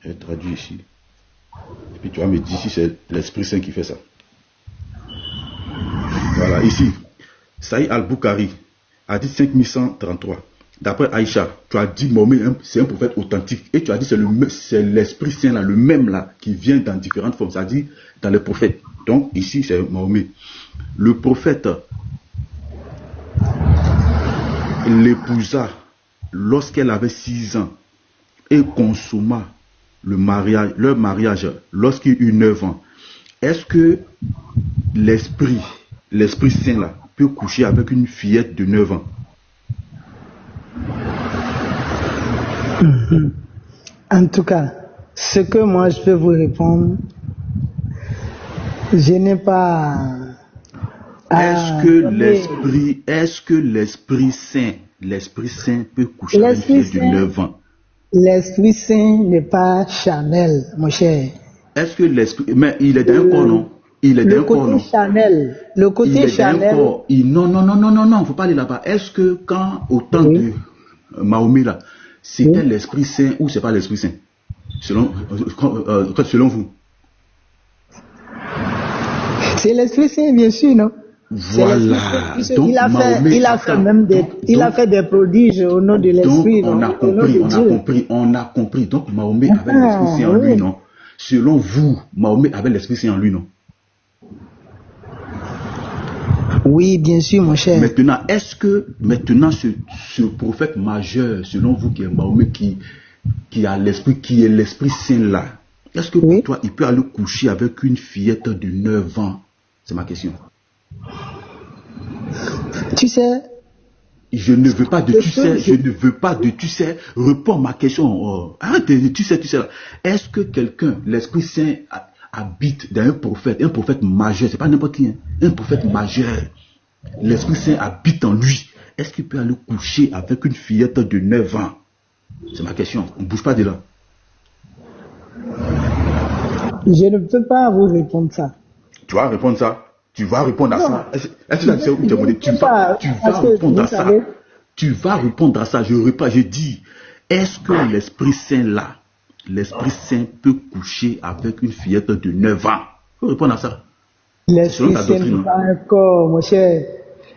Je vais traduire ici. Et puis tu vas me dire si c'est l'Esprit Saint qui fait ça. Voilà, ici. Saïd al-Bukhari, hadith 5133. D'après Aïcha, tu as dit Mohamed, c'est un prophète authentique. Et tu as dit c'est l'Esprit Saint là, le même là, qui vient dans différentes formes. C'est-à-dire dans les prophètes. Donc ici c'est Mohamed. Le prophète l'épousa lorsqu'elle avait 6 ans et consomma leur mariage lorsqu'il eut 9 ans. Est-ce que l'esprit l'Esprit Saint là peut coucher avec une fillette de 9 ans? En tout cas, ce que moi je peux vous répondre, je n'ai pas Est-ce que l'Esprit Saint peut coucher avec une fillette de 9 ans? L'Esprit Saint n'est pas charnel, mon cher. Est-ce que l'Esprit... Mais il est d'un corps, non? Il est d'un corps, non? Charnel. Le côté charnel. Non, faut pas aller là-bas. Est-ce que quand, au temps de Mahomet, là, c'était l'Esprit Saint ou c'est pas l'Esprit Saint? Selon vous? C'est l'Esprit Saint, bien sûr, non? Voilà. Donc, il a fait des prodiges au nom de l'Esprit. Donc, on a compris. Donc, Mahomet avait l'Esprit Saint en lui, non? Selon vous, Mahomet avait l'Esprit Saint en lui, non? Oui, bien sûr, mon cher. Maintenant, est-ce que ce prophète majeur, selon vous, qui est Mahomet, qui a l'Esprit, qui est l'Esprit Saint là, est-ce que pour toi, il peut aller coucher avec une fillette de 9 ans? C'est ma question. Tu sais, je ne veux pas de tu sais, réponds à ma question. Arrête de tu sais là. Est-ce que quelqu'un, l'Esprit Saint habite dans un prophète majeur, c'est pas n'importe qui, hein, un prophète majeur, l'Esprit Saint habite en lui, est-ce qu'il peut aller coucher avec une fillette de 9 ans? C'est ma question, on ne bouge pas de là. Je ne peux pas vous répondre ça. Tu vas répondre ça? Tu vas répondre à ça? Est-ce que tu vas répondre à ça? Je dis, est-ce que l'Esprit Saint là, l'Esprit Saint peut coucher avec une fillette de 9 ans? Il faut répondre à ça. L'Esprit Saint n'est pas un corps, mon cher.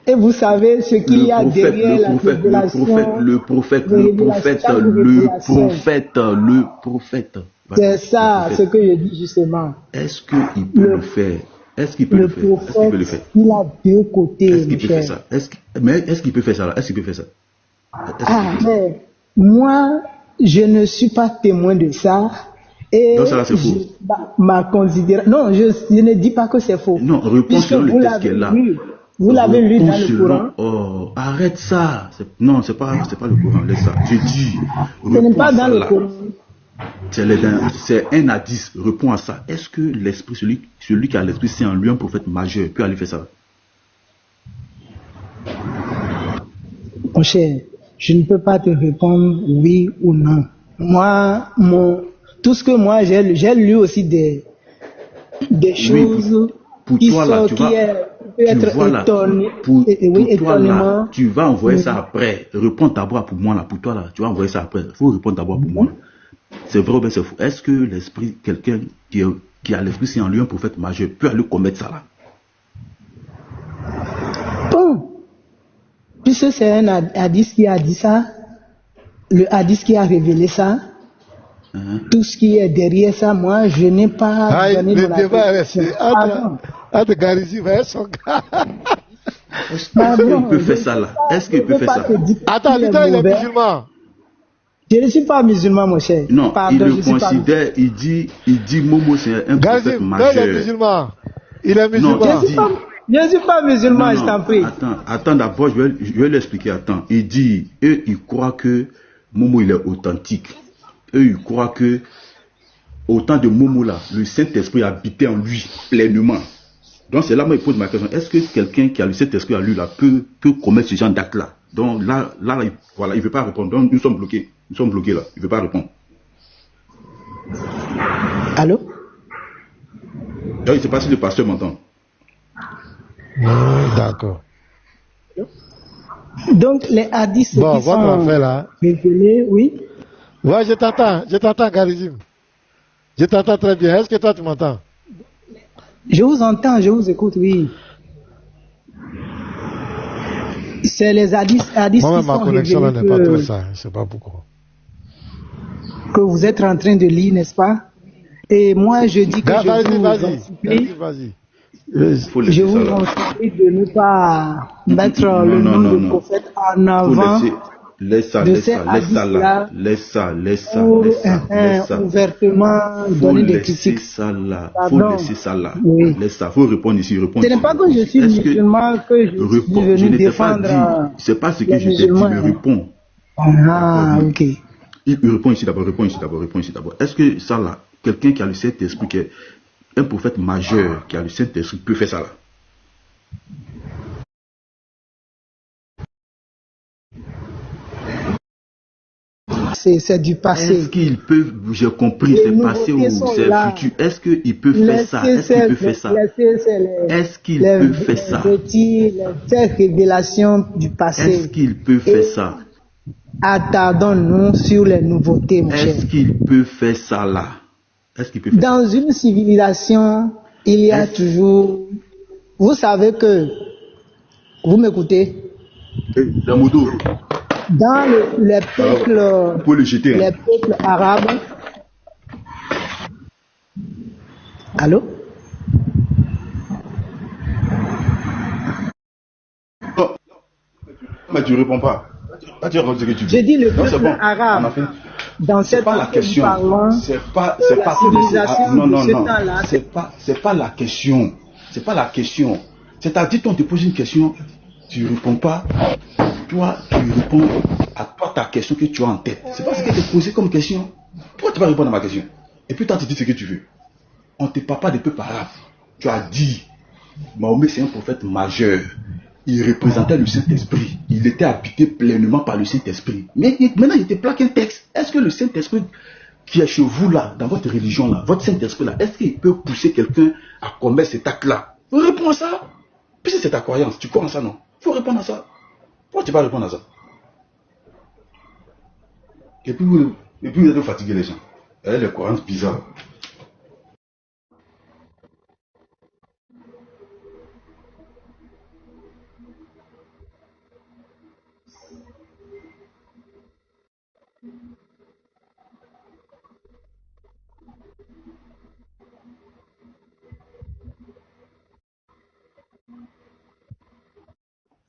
Et vous savez ce qu'il y a derrière la révélation. Le prophète. C'est ça, ce que je dis justement. Est-ce qu'il peut le faire? Est-ce qu'il peut le faire? Il a deux côtés. Est-ce qu'il peut faire ça? Est-ce qu'il peut faire ça là? Est-ce qu'il peut faire ça? Mais moi, je ne suis pas témoin de ça. Et donc ça là c'est faux. Non, je ne dis pas que c'est faux. Non, réponds sur le texte qui est là. Vous l'avez lu dans le Coran. Oh, arrête ça. Non, c'est pas le Coran, laisse ça. Je dis. Ce n'est pas dans le Coran. C'est un hadith, réponds à ça. Est-ce que l'esprit, celui qui a l'Esprit Saint en lui, un prophète majeur, peut aller faire ça? Mon cher, je ne peux pas te répondre oui ou non. Moi, tout ce que moi j'ai lu aussi des choses pour qui toi là, tu vas envoyer ça après. Réponds d'abord pour moi là, pour toi là, tu vas envoyer ça après. Il faut répondre d'abord pour moi. C'est vrai ou bien c'est faux? Est-ce que l'esprit, quelqu'un qui a l'Esprit Saint en lui, un prophète majeur, peut aller commettre ça là? Bon, puisque c'est un hadith qui a dit ça, le hadith qui a révélé ça, tout ce qui est derrière ça, moi je n'ai pas donné de la réflexion. Est-ce qu'il peut faire ça là? Est-ce qu'il peut faire ça? Attends, dis-toi, il est musulman. Je ne suis pas musulman, mon cher. Non, il le considère, il dit Momo c'est un prophète majeur. Il est musulman. Il est musulman. Je ne suis pas musulman, je t'en prie. Attends d'abord, je vais l'expliquer. Attends, il dit, eux, ils croient que Momo, il est authentique. Eux, ils croient que, au temps de Momo, là, le Saint-Esprit habitait en lui pleinement. Donc, c'est là où il pose ma question. Est-ce que quelqu'un qui a le Saint-Esprit en lui, là, peut commettre ce genre d'acte-là? Donc, là, voilà, il ne veut pas répondre. Donc, nous sommes bloqués. Nous sommes bloqués, là. Il ne veut pas répondre. Allô? Je ne sais pas si le pasteur m'entend. D'accord. Donc, les hadiths qui sont révélés, oui. Ouais, je t'entends, Garizim. Je t'entends très bien. Est-ce que toi, tu m'entends? Je vous entends, je vous écoute, oui. C'est les hadiths qui sont ma connexion là n'est pas trop ça, je ne sais pas pourquoi. Que vous êtes en train de lire, n'est-ce pas? Et moi, je dis que vas-y. Je vous en supplie de ne pas mettre le nom du prophète en avant. Laisse ça, de laisse ces ça, laisse ça là. hadiths-là Laisse ça, laisse ça, pour laisse ça, laisse ça. ouvertement Faut donner des laisser critiques. ça là. Faut Pardon. laisser ça là. Oui. Laisse ça. Faut répondre ici, répondre Ce n'est ici, pas que répondre je ici. suis Est-ce que musulman que je suis réponds? Je venu ne t'ai pas défendre dit. C'est pas ce que les je t'ai dit, musulmans. mais réponds. Ah, D'accord, ok. il répond ici d'abord, réponds ici d'abord, réponds ici d'abord. Est-ce que ça là, quelqu'un qui a le Saint-Esprit, qui est un prophète majeur, qui a le Saint-Esprit, peut faire ça là? C'est du passé. Est-ce qu'il peut, j'ai compris, Les c'est passé ou nouveautés sont c'est là. futur? Est-ce qu'il peut faire ça? Est-ce qu'il peut faire ça? Est-ce qu'il peut faire ça? Ces révélations du passé. Est-ce qu'il peut faire ça? Attardons-nous sur les nouveautés, mon cher. Est-ce qu'il peut faire ça là? Est-ce qu'il peut faire ça? Dans une civilisation, il y a toujours... Vous savez que... Vous m'écoutez? La moto. Dans les peuples, Pour le jeter. les peuples arabes... Allô? Non, mais tu réponds pas. Là, tu racontes ce que tu dis. J'ai dit le Non, c'est peuple bon. arabe. On a fait. Dans C'est cette pas la question. C'est pas la civilisation non, non, de ce non. temps-là. C'est pas la question. C'est pas la question. C'est-à-dire, on te pose une question, tu réponds pas. Toi, tu réponds à toi ta question que tu as en tête. C'est pas ce que tu as posé comme question. Pourquoi tu vas répondre à ma question? Et puis toi, tu dis ce que tu veux. On ne te parle pas des peuples arabes. Tu as dit, Mahomet, c'est un prophète majeur. Il représentait le Saint-Esprit. Il était habité pleinement par le Saint-Esprit. Mais maintenant, il te plaque un texte. Est-ce que le Saint-Esprit qui est chez vous là, dans votre religion là, votre Saint-Esprit là, est-ce qu'il peut pousser quelqu'un à commettre cet acte-là? Réponds à ça. Puisque c'est ta croyance, tu crois en ça, non? Il faut répondre à ça. Pourquoi tu vas répondre à ça? Et puis vous êtes fatigués les gens. Les croyances bizarres.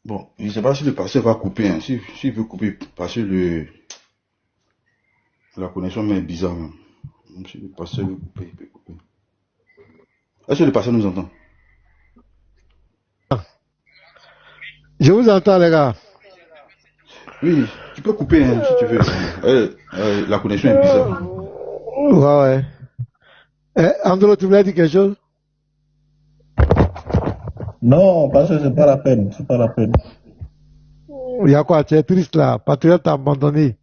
Bon, je ne sais pas si le pasteur va couper. Hein. S'il veut couper, parce que la connexion est bizarre. Hein. Si le pasteur veut couper, il peut couper. Est-ce que le pasteur nous entend? Je vous entends, les gars. Oui, tu peux couper hein, si tu veux. La connexion est bizarre. Ouais. Andro, tu voulais dire quelque chose? Non, parce que c'est pas la peine. C'est pas la peine. Il y a quoi? Tu es triste là. Patriote t'a abandonné.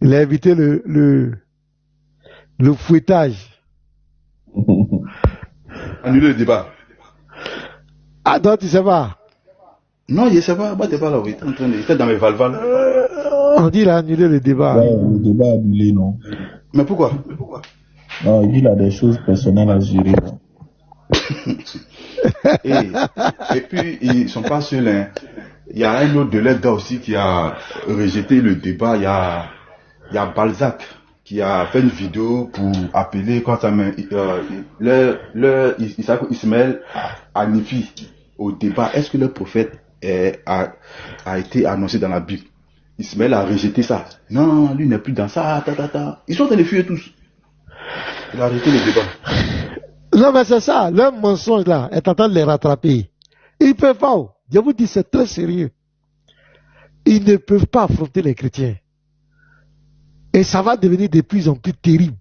Il a évité le fouettage. Annuler le débat. Ah, donc tu sais pas? Non, je ne sais pas. Bah, t'es pas là, oui. Il était dans mes valvales. On dit il a annulé le débat. Ouais, le débat annulé, non. Mais pourquoi? Non, il dit il a des choses personnelles à gérer. Non. Et puis, ils ne sont pas seuls. Hein. Il y a un autre de leurs gars aussi qui a rejeté le débat. Il y a Balzac qui a fait une vidéo pour appeler Ismaël Hanifi au débat. Est-ce que le prophète a été annoncé dans la Bible? Ismaël a rejeté ça. Non, lui n'est plus dans ça. Ils sont en train de fuir tous. Il a arrêté le débat. Non, mais c'est ça. Leur mensonge là est en train de les rattraper. Ils peuvent pas. Je vous dis, c'est très sérieux. Ils ne peuvent pas affronter les chrétiens. Et ça va devenir de plus en plus terrible.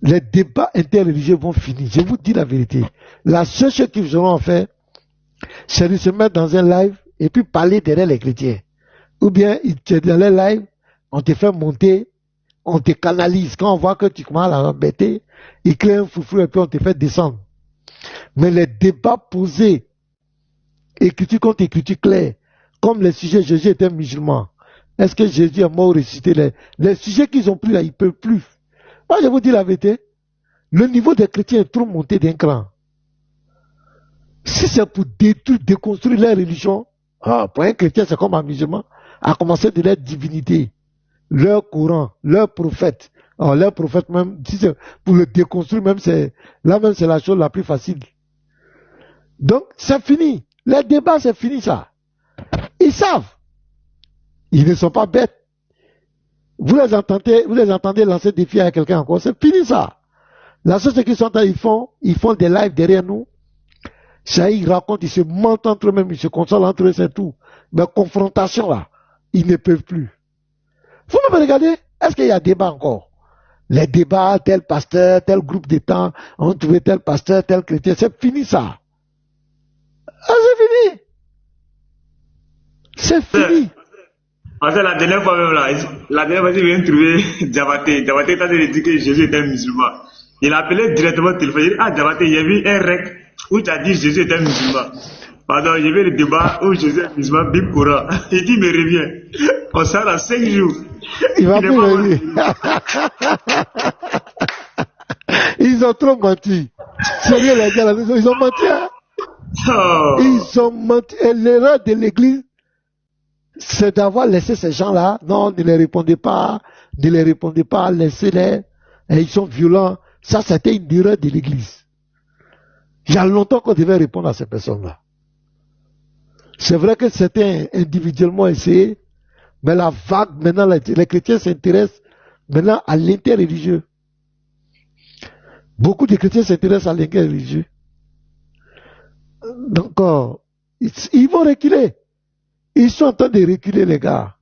Les débats interreligieux vont finir. Je vous dis la vérité. La seule chose qu'ils auront à faire, c'est de se mettre dans un live et puis parler derrière les chrétiens. Ou bien, tu es dans les lives, on te fait monter, on te canalise. Quand on voit que tu commences à l'embêter, il crée un foufou et puis on te fait descendre. Mais les débats posés, écriture contre écriture claire, comme les sujets Jésus était musulman. Est-ce que Jésus est mort ou ressuscité? Les sujets qu'ils ont pris là, ils ne peuvent plus. Moi, je vous dis la vérité. Le niveau des chrétiens est trop monté d'un cran. Si c'est pour détruire, déconstruire leur religion, pour un chrétien, c'est comme un musulman, à commencer de leur divinité, leur Coran, leur prophète. Leur prophète même, si c'est pour le déconstruire, même c'est la chose la plus facile. Donc, c'est fini. Les débats, c'est fini ça. Ils savent. Ils ne sont pas bêtes. Vous les entendez lancer des défis à quelqu'un encore, c'est fini ça. La seule chose qu'ils sont là, ils font des lives derrière nous. Ça, ils racontent, ils se mentent entre eux-mêmes, ils se consolent entre eux, c'est tout. Mais confrontation là, ils ne peuvent plus. Vous me regardez, est-ce qu'il y a débat encore? Les débats, tel pasteur, tel groupe d'état, on trouvait tel pasteur, tel chrétien, c'est fini ça. Ah, c'est fini. C'est fini. Parce que la dernière fois même là, je viens de trouver Diabaté. Diabaté t'a dit que Jésus était musulman. Il a appelé directement au téléphone. Il dit, ah Diabaté, il y a vu un rec où tu as dit Jésus était musulman. Pardon, j'ai vu le débat où Jésus est musulman, Bible Coran. Il dit, mais reviens. On sort dans 5 jours. Il va plus revenir. Ils ont trop menti. Sérieux les gars, ils ont menti. Hein? Oh. Ils ont menti. Et l'erreur de l'église, c'est d'avoir laissé ces gens-là. Non, ne les répondez pas. Ne les répondez pas. Laissez-les. Et ils sont violents. Ça, c'était une erreur de l'église. Il y a longtemps qu'on devait répondre à ces personnes-là. C'est vrai que c'était individuellement essayé, mais la vague, maintenant, les chrétiens s'intéressent maintenant à l'interreligieux. Beaucoup de chrétiens s'intéressent à l'interreligieux. Donc, ils vont reculer. Ils sont en train de reculer, les gars.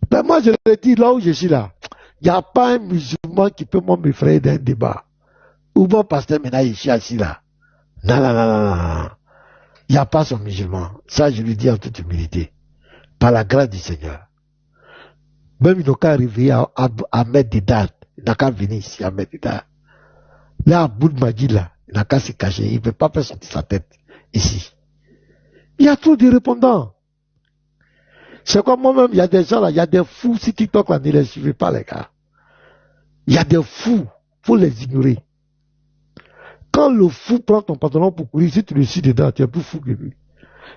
Ben moi, je le dis, là où je suis là, il n'y a pas un musulman qui peut m'effrayer d'un débat. Ou mon pasteur maintenant, il est assis là. Non, non, non, non, non. Il n'y a pas son musulman. Ça, je lui dis en toute humilité. Par la grâce du Seigneur. Même il n'a qu'à arriver à mettre des dates. Il n'a qu'à venir ici à mettre des dates. Là, à bout de Magui, là, il n'a qu'à se cacher. Il ne peut pas faire sortir sa tête ici. Il y a trop de répondants. C'est comme moi-même, il y a des gens là, il y a des fous. Si TikTok là, ne les suivez pas, les gars. Il y a des fous. Il faut les ignorer. Quand le fou prend ton pantalon pour courir, si tu le suis dedans, tu es plus fou que lui.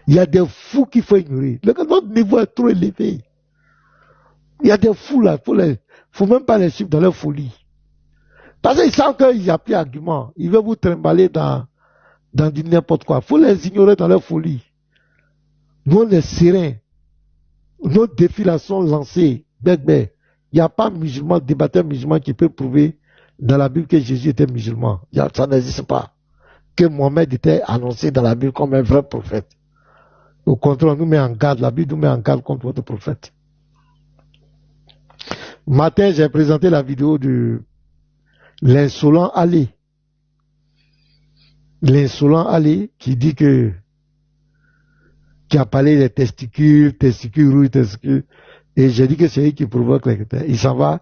Il y a des fous qu'il faut ignorer. Notre niveau est trop élevé. Il y a des fous là, faut même pas les suivre dans leur folie. Parce qu'ils savent qu'il n'y a plus d'argument. Ils veulent vous trimballer dans du n'importe quoi. Il faut les ignorer dans leur folie. Nous, on est sereins. Nos défis là sont lancés. Il n'y a pas musulman, débatteur musulman qui peut prouver dans la Bible que Jésus était musulman. Ça n'existe pas. Que Mohamed était annoncé dans la Bible comme un vrai prophète. Au contraire, on nous met en garde. La Bible nous met en garde contre votre prophète. Matin, j'ai présenté la vidéo de l'insolent Ali. L'insolent Ali qui dit qui a parlé des testicules rouges, testicules. Et j'ai dit que c'est lui qui provoque les chrétiens. Il s'en va.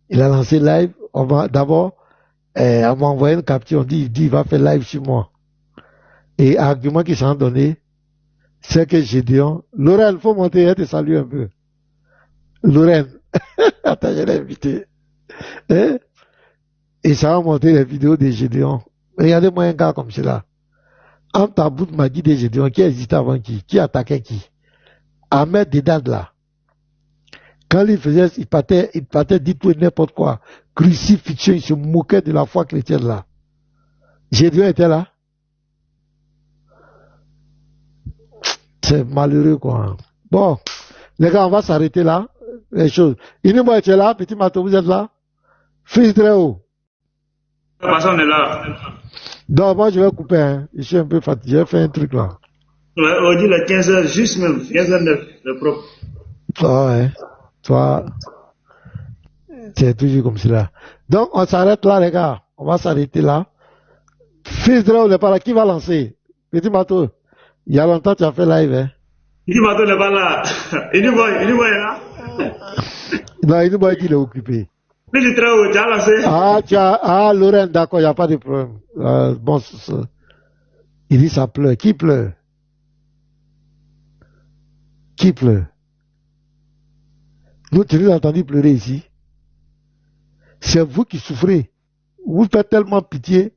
Il a lancé live. On m'a envoyé une capture. On dit, il va faire live sur moi. Et argument qu'ils s'en donné, c'est que Gédéon, Lorraine, faut monter, elle te salue un peu. Lorraine. Attends, je l'ai invité. Hein? Et ça va monter les vidéos de Gédéon. Regardez-moi un gars comme cela. Entre à bout de Magui de Gédéon, qui existait avant qui attaquait qui? Ahmed Dedad là. Quand il partait dire tout et n'importe quoi. Crucifixion, il se moquait de la foi chrétienne là. Gédéon était là. C'est malheureux quoi. Bon, les gars, on va s'arrêter là. Les choses. Inimo était là, Petit Mato, vous êtes là? Fils très haut. On est là. Donc moi je vais couper, hein. Je suis un peu fatigué, j'ai fait un truc là. Ouais, on dit les 15h, juste même, 15h09, le propre. Ah ouais. Toi, c'est toujours comme cela. Donc on s'arrête là les gars. On va s'arrêter là. Fils très haut n'est pas là, qui va lancer? Petit Mato, il y a longtemps tu as fait live, hein. Petit Mato n'est pas là. Inimo est là. Non, Inimo est qu'il est occupé. Fils très haut, tu as lancé. Lorraine, d'accord, il n'y a pas de problème. Bon, il dit ça pleure. Qui pleure? Qui pleure? Nous, tu nous as entendu pleurer ici. C'est vous qui souffrez. Vous faites tellement pitié.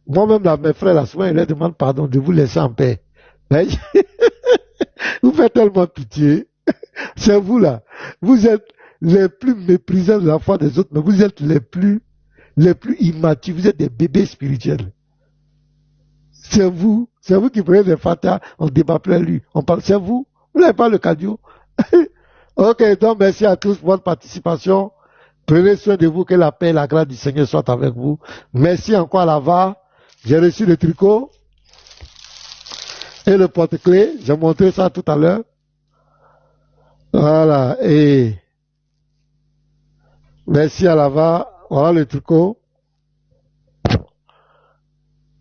Moi-même, là, mes frères, là, souvent, ils leur demandent pardon de vous laisser en paix. Mais, vous faites tellement pitié. C'est vous, là. Vous êtes les plus méprisants de la foi des autres, mais vous êtes les plus immatures. Vous êtes des bébés spirituels. C'est vous qui prenez des fatas, on débat plein lui. On parle, c'est vous. Vous n'avez pas le cardio. Ok, donc merci à tous pour votre participation. Prenez soin de vous, que la paix et la grâce du Seigneur soient avec vous. Merci encore à la VAR. J'ai reçu le tricot et le porte-clés. J'ai montré ça tout à l'heure. Voilà, et merci à la VAR. Voilà le tricot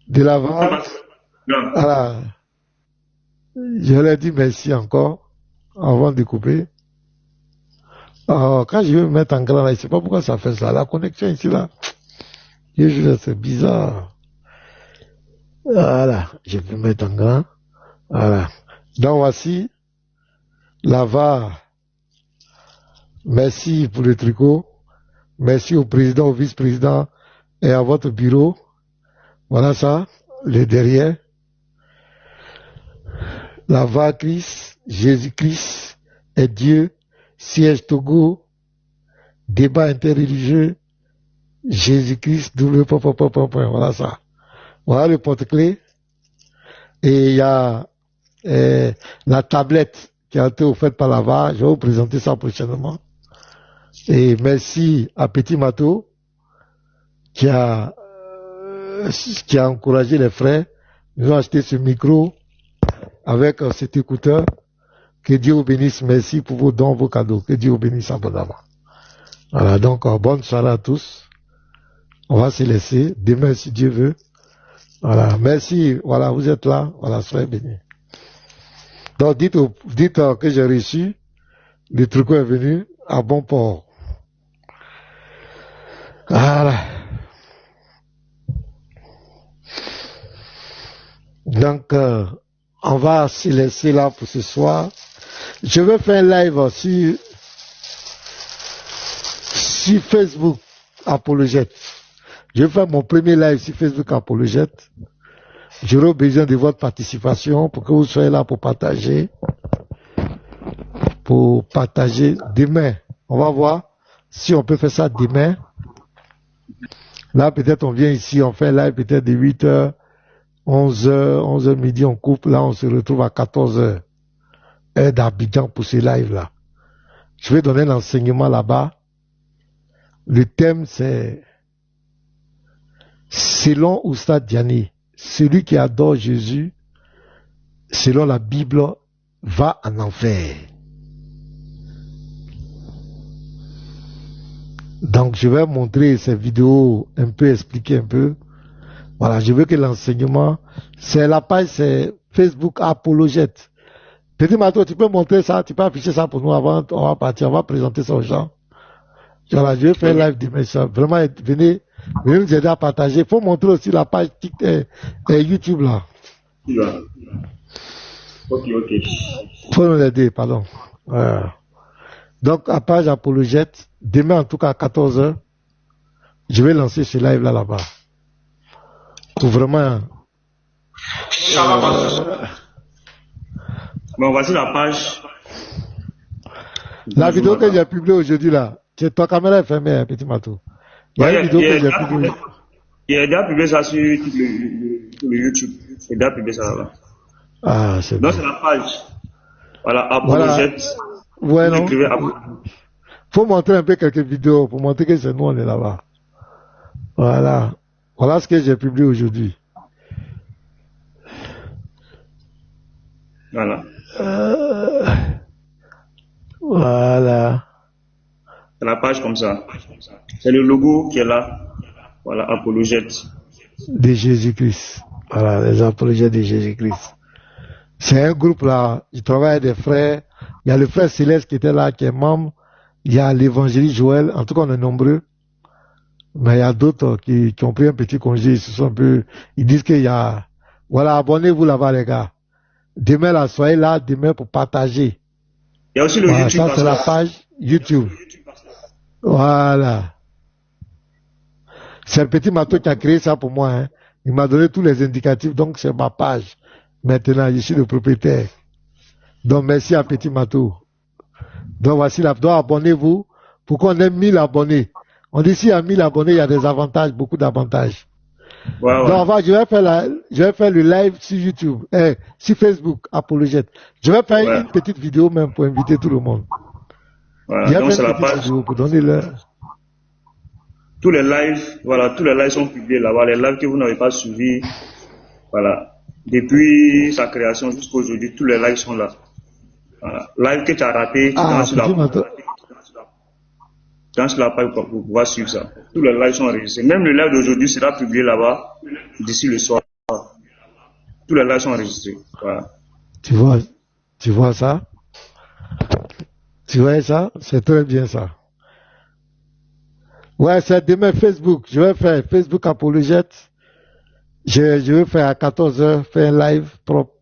de la VAR. Voilà. Je leur dis merci encore avant de couper. Quand je vais me mettre en grand, là, je ne sais pas pourquoi ça fait ça. La connexion ici, là, c'est bizarre. Voilà, je vais me mettre en grand. Voilà. Donc voici la VAR. Merci pour le tricot. Merci au président, au vice-président et à votre bureau. Voilà ça, le derrière. La VAR Christ, Jésus-Christ est Dieu. Siège Togo, débat interreligieux, Jésus-Christ, voilà ça. Voilà le porte-clés. Et il y a la tablette qui a été offerte par la VAR. Je vais vous présenter ça prochainement. Et merci à Petit Mato qui a encouragé les frères. Ils ont acheté ce micro avec cet écouteur. Que Dieu vous bénisse. Merci pour vos dons, vos cadeaux. Que Dieu vous bénisse abondamment. Voilà, donc bonne soirée à tous. On va se laisser. Demain, si Dieu veut. Voilà, merci. Voilà, vous êtes là. Voilà, soyez bénis. Donc dites que j'ai reçu. Le tricot est venu à bon port. Voilà. Donc, on va se laisser là pour ce soir. Je vais faire un live sur Facebook Apologète. Je vais faire mon premier live sur Facebook Apologète. J'aurai besoin de votre participation pour que vous soyez là pour partager. Demain. On va voir si on peut faire ça demain. Là, peut-être on vient ici, on fait un live peut-être de 8h, 11h midi, on coupe. Là, on se retrouve à 14h. Heure d'Abidjan pour ce live-là. Je vais donner l'enseignement là-bas. Le thème, c'est selon Oustad Diané, celui qui adore Jésus, selon la Bible, va en enfer. Donc, je vais montrer ces vidéos, un peu expliquer un peu. Voilà, je veux que l'enseignement, c'est la page, c'est Facebook Apologète. Petit Mato, tu peux montrer ça, tu peux afficher ça pour nous avant, on va partir, on va présenter ça aux gens. Voilà, je vais faire un live dimanche. Vraiment, venez nous aider à partager. Il faut montrer aussi la page YouTube là. Ok. Faut nous aider, pardon. Voilà. Donc, à page Apologète, demain en tout cas à 14h, je vais lancer ce live là-bas. Pour vraiment... Bon, voici la page. La vidéo que j'ai publiée aujourd'hui là, ta caméra est fermée, Petit Mato. Il y a une vidéo que j'ai publiée. Il a déjà publié ça sur le YouTube. Il a déjà publié ça là-bas. Ah, c'est bon. Donc c'est la page. Voilà, Apologète. Voilà. Ouais, non. Faut montrer un peu quelques vidéos pour montrer que c'est nous, on est là-bas. Voilà. Voilà ce que j'ai publié aujourd'hui. Voilà. Voilà. C'est la page comme ça. C'est le logo qui est là. Voilà, Apologète. De Jésus-Christ. Voilà, les apologètes de Jésus-Christ. C'est un groupe là, je travaille avec des frères. Il y a le frère Céleste qui était là, qui est membre. Il y a l'évangéliste Joël. En tout cas, on est nombreux. Mais il y a d'autres qui ont pris un petit congé. Ils disent qu'il y a... Voilà, abonnez-vous là-bas, les gars. Demain, là, soyez là, demain, pour partager. Il y a aussi le YouTube. Ça, c'est la page YouTube. Voilà. C'est le Petit Mato qui a créé ça pour moi. Hein. Il m'a donné tous les indicatifs, donc c'est ma page. Maintenant, je suis le propriétaire. Donc, merci à Petit Mato. Donc, voici la... Donc, abonnez-vous pour qu'on ait 1000 abonnés. On dit s'il y a 1000 abonnés, il y a des avantages, beaucoup d'avantages. Ouais. Donc, je vais faire le live sur YouTube, sur Facebook, Apologète. Je vais faire une petite vidéo même pour inviter tout le monde. Voilà, donc c'est la page. Pour donner le... Tous les lives, voilà, tous les lives sont publiés là-bas. Les lives que vous n'avez pas suivis, voilà. Depuis sa création jusqu'à aujourd'hui, tous les lives sont là. Voilà. Live que tu as raté, tu dans sur la page pour pouvoir suivre ça. Tous les lives sont enregistrés. Même le live d'aujourd'hui sera publié là-bas d'ici le soir. Tous les lives sont enregistrés. Voilà. Tu vois ça? Tu vois ça? C'est très bien ça. Ouais, c'est demain Facebook. Je vais faire Facebook Apologète. Je vais faire à 14h, faire un live propre.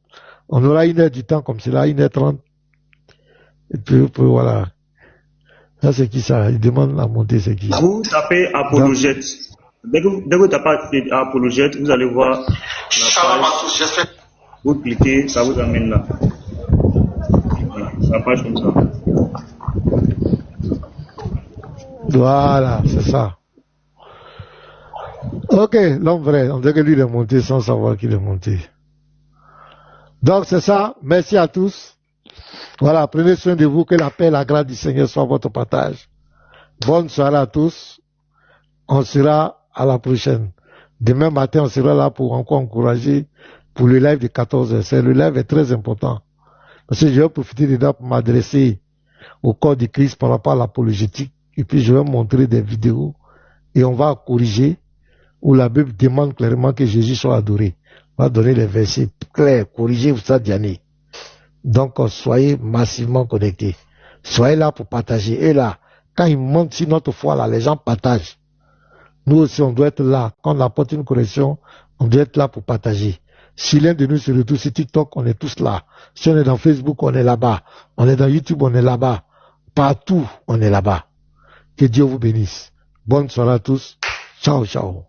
On aura 1 heure du temps comme cela, 1h30. Et puis voilà. Ça, c'est qui ça? Il demande la montée, c'est qui? Vous tapez Apologète. Dès que vous tapez Apologète, vous allez voir la page. Vous cliquez, ça vous amène là. Voilà, la page comme ça. Voilà, c'est ça. Ok, l'homme vrai, on dirait que lui il est monté sans savoir qu'il est monté. Donc c'est ça, merci à tous. Voilà, prenez soin de vous, que la paix et la grâce du Seigneur soient votre partage. Bonne soirée à tous. On sera à la prochaine. Demain matin, on sera là pour encore encourager pour le live de 14h. Le live est très important. Parce que je vais profiter dedans pour m'adresser au corps de Christ par rapport à l'apologétique. Et puis je vais montrer des vidéos et on va corriger où la Bible demande clairement que Jésus soit adoré. On va donner les versets clairs, corriger ça d'année. Donc soyez massivement connectés. Soyez là pour partager. Et là, quand ils montent sur notre foi, là, les gens partagent. Nous aussi, on doit être là. Quand on apporte une correction, on doit être là pour partager. Si l'un de nous se retrouve sur TikTok, on est tous là. Si on est dans Facebook, on est là-bas. On est dans YouTube, on est là-bas. Partout, on est là-bas. Que Dieu vous bénisse. Bonne soirée à tous. Ciao, ciao.